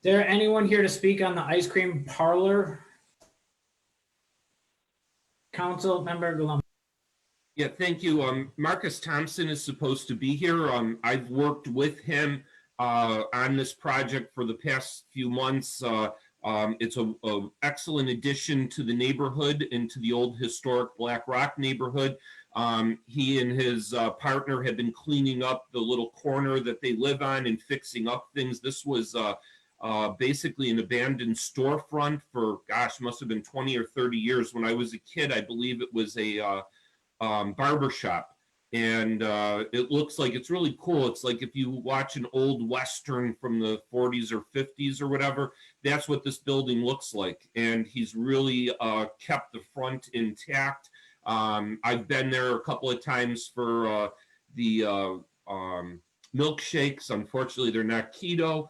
Is there anyone here to speak on the ice cream parlor? Councilmember Gullumbeck. Yeah, thank you. Marcus Thompson is supposed to be here. I've worked with him on this project for the past few months. It's a excellent addition to the neighborhood and to the old historic Black Rock neighborhood. He and his partner have been cleaning up the little corner that they live on and fixing up things. This was basically an abandoned storefront for, gosh, must have been 20 or 30 years. When I was a kid, I believe it was a barber shop. And it looks like it's really cool. It's like if you watch an old Western from the 40s or 50s or whatever, that's what this building looks like. And he's really kept the front intact. I've been there a couple of times for the milkshakes. Unfortunately, they're not keto.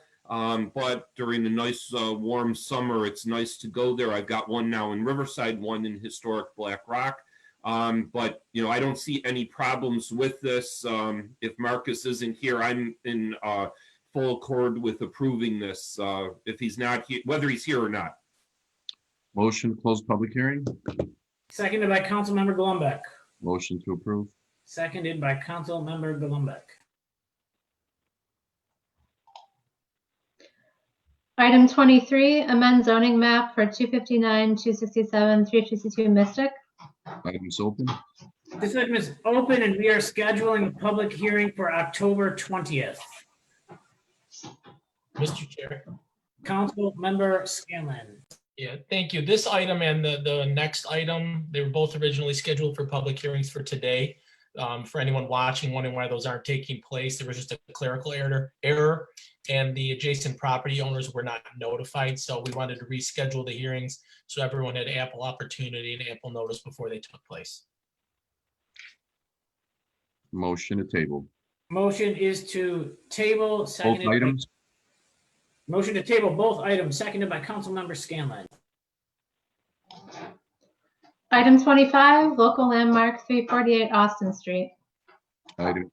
But during the nice warm summer, it's nice to go there. I've got one now in Riverside, one in historic Black Rock. But, you know, I don't see any problems with this. If Marcus isn't here, I'm in full accord with approving this, if he's not here, whether he's here or not. Motion to close public hearing. Seconded by Councilmember Gullumbeck. Motion to approve. Seconded by Councilmember Gullumbeck. Item 23, amend zoning map for 259, 267, 362 Mystic. Items open. This item is open and we are scheduling a public hearing for October 20th. Mr. Chair. Council Member Scanlon. Yeah, thank you. This item and the next item, they were both originally scheduled for public hearings for today. For anyone watching, wondering why those aren't taking place, there was just a clerical error and the adjacent property owners were not notified. So we wanted to reschedule the hearings so everyone had ample opportunity and ample notice before they took place. Motion to table. Motion is to table. Both Seconded by- items. Motion to table both items, seconded by Councilmember Scanlon. Item 25, local landmark 348 Austin Street. Items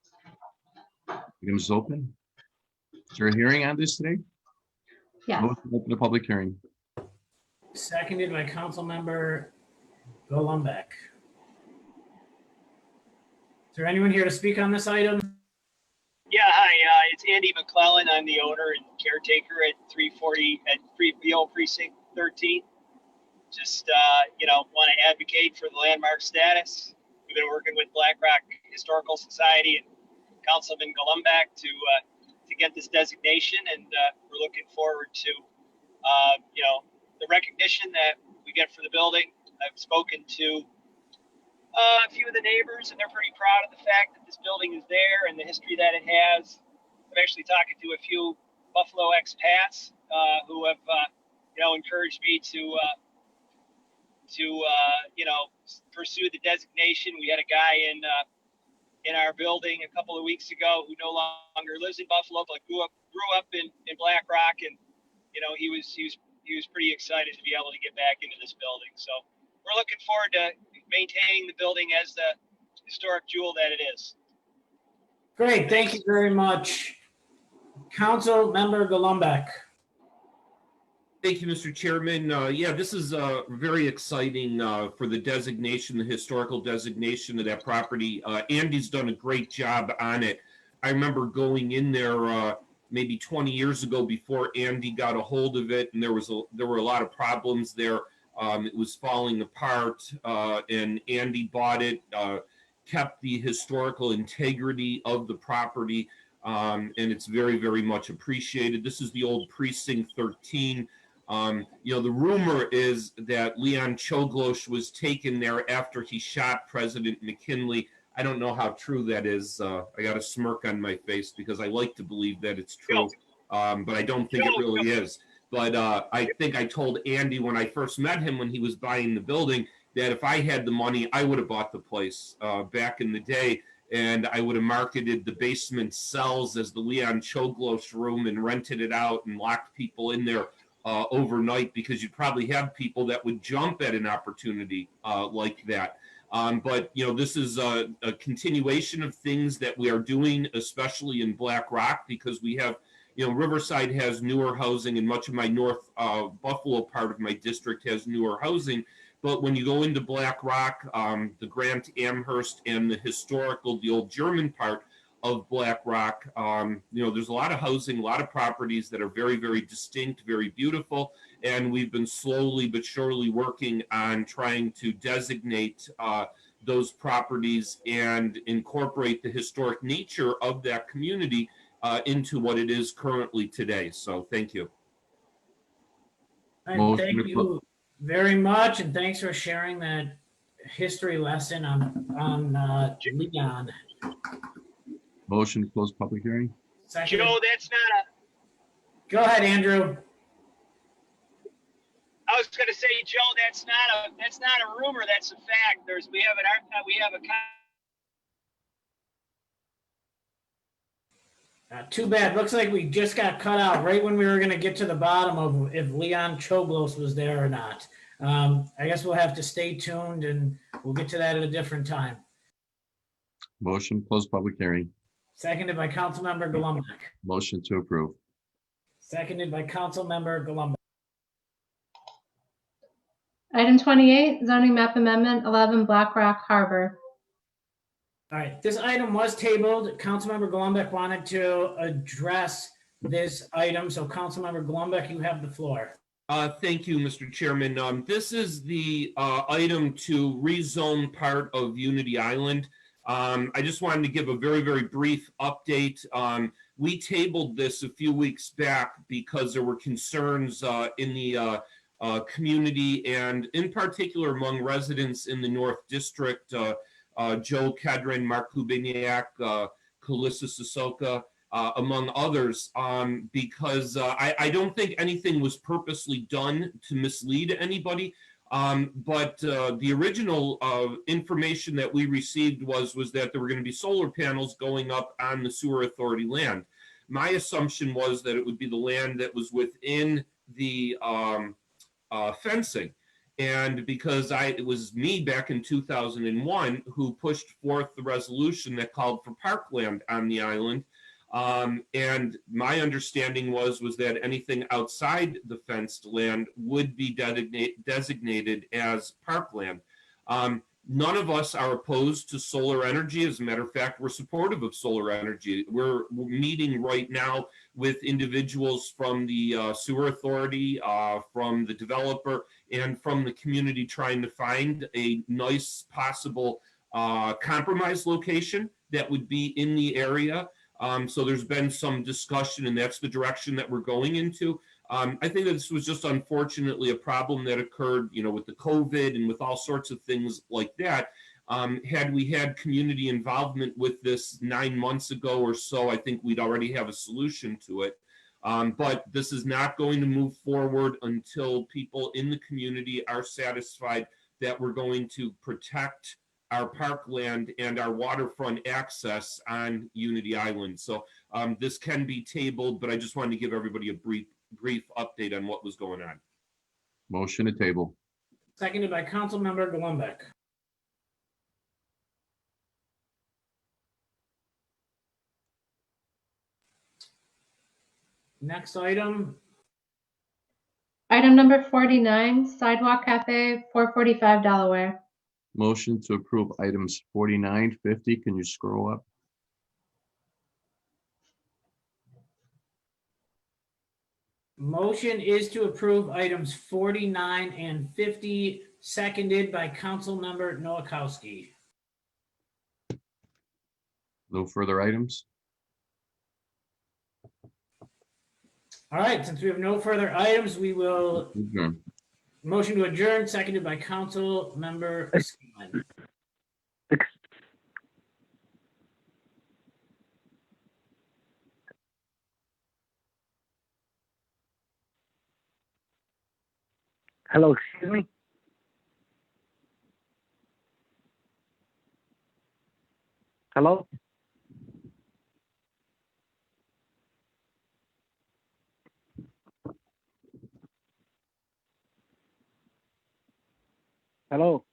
open. Is there a hearing on this today? Yes. Motion to open the public hearing. Seconded by Councilmember Golombek. Is there anyone here to speak on this item? Yeah, hi, it's Andy McClellan. I'm the owner and caretaker at 340 at BO Precinct 13. Just, want to advocate for the landmark status. We've been working with Black Rock Historical Society and Councilman Golombek to get this designation, and we're looking forward to, the recognition that we get for the building. I've spoken to a few of the neighbors, and they're pretty proud of the fact that this building is there and the history that it has. I'm actually talking to a few Buffalo expats who have, encouraged me to pursue the designation. We had a guy in our building a couple of weeks ago who no longer lives in Buffalo, but grew up in Black Rock, and he was pretty excited to be able to get back into this building. So we're looking forward to maintaining the building as the historic jewel that it is. Great, thank you very much. Council Member Golombek. Thank you, Mr. Chairman. Yeah, this is very exciting for the designation, the historical designation of that property. Andy's done a great job on it. I remember going in there maybe 20 years ago before Andy got a hold of it, and there were a lot of problems there. It was falling apart, and Andy bought it, kept the historical integrity of the property, and it's very, very much appreciated. This is the old Precinct 13. The rumor is that Leon Czolgosz was taken there after he shot President McKinley. I don't know how true that is. I got a smirk on my face because I like to believe that it's true, but I don't think it really is. But I think I told Andy when I first met him when he was buying the building that if I had the money, I would have bought the place back in the day, and I would have marketed the basement cells as the Leon Czolgosz room and rented it out and locked people in there overnight, because you'd probably have people that would jump at an opportunity like that. But this is a continuation of things that we are doing, especially in Black Rock, because we have, Riverside has newer housing, and much of my North Buffalo part of my district has newer housing. But when you go into Black Rock, the Grant Amherst and the old German part of Black Rock, there's a lot of housing, a lot of properties that are very, very distinct, very beautiful. And we've been slowly but surely working on trying to designate those properties and incorporate the historic nature of that community into what it is currently today. So thank you. Thank you very much, and thanks for sharing that history lesson on Leon. Motion to close public hearing. Joe, that's not a. Go ahead, Andrew. I was going to say, Joe, that's not a rumor. That's a fact. We have a. Too bad. Looks like we just got cut out right when we were going to get to the bottom of if Leon Czolgosz was there or not. I guess we'll have to stay tuned, and we'll get to that at a different time. Motion to close public hearing. Seconded by Councilmember Golombek. Motion to approve. Seconded by Councilmember Golombek. Item 28, zoning map amendment 11 Black Rock Harbor. All right, this item was tabled. Councilmember Golombek wanted to address this item. So Councilmember Golombek, you have the floor. Thank you, Mr. Chairman. This is the item to rezone part of Unity Island. I just wanted to give a very, very brief update. We tabled this a few weeks back because there were concerns in the community and in particular among residents in the North District, Joe Kedron, Mark Kubiniak, Kalissa Sissoko, among others, because I don't think anything was purposely done to mislead anybody. But the original information that we received was that there were going to be solar panels going up on the sewer authority land. My assumption was that it would be the land that was within the fencing. And because it was me back in 2001 who pushed forth the resolution that called for parkland on the island. And my understanding was that anything outside the fenced land would be designated as parkland. None of us are opposed to solar energy. As a matter of fact, we're supportive of solar energy. We're meeting right now with individuals from the sewer authority, from the developer, and from the community trying to find a nice possible compromise location that would be in the area. So there's been some discussion, and that's the direction that we're going into. I think that this was just unfortunately a problem that occurred, with the COVID and with all sorts of things like that. Had we had community involvement with this 9 months ago or so, I think we'd already have a solution to it. But this is not going to move forward until people in the community are satisfied that we're going to protect our parkland and our waterfront access on Unity Island. So this can be tabled, but I just wanted to give everybody a brief update on what was going on. Motion to table. Seconded by Councilmember Golumback. Next item. Item number 49, Sidewalk Cafe, 445 Delaware. Motion to approve items 49, 50. Can you scroll up? Motion is to approve items 49 and 50, seconded by Councilmember Noakowski. No further items? All right, since we have no further items, we will Adjourn. motion to adjourn, seconded by Councilmember Scanlon. Hello, excuse me? Hello? Hello?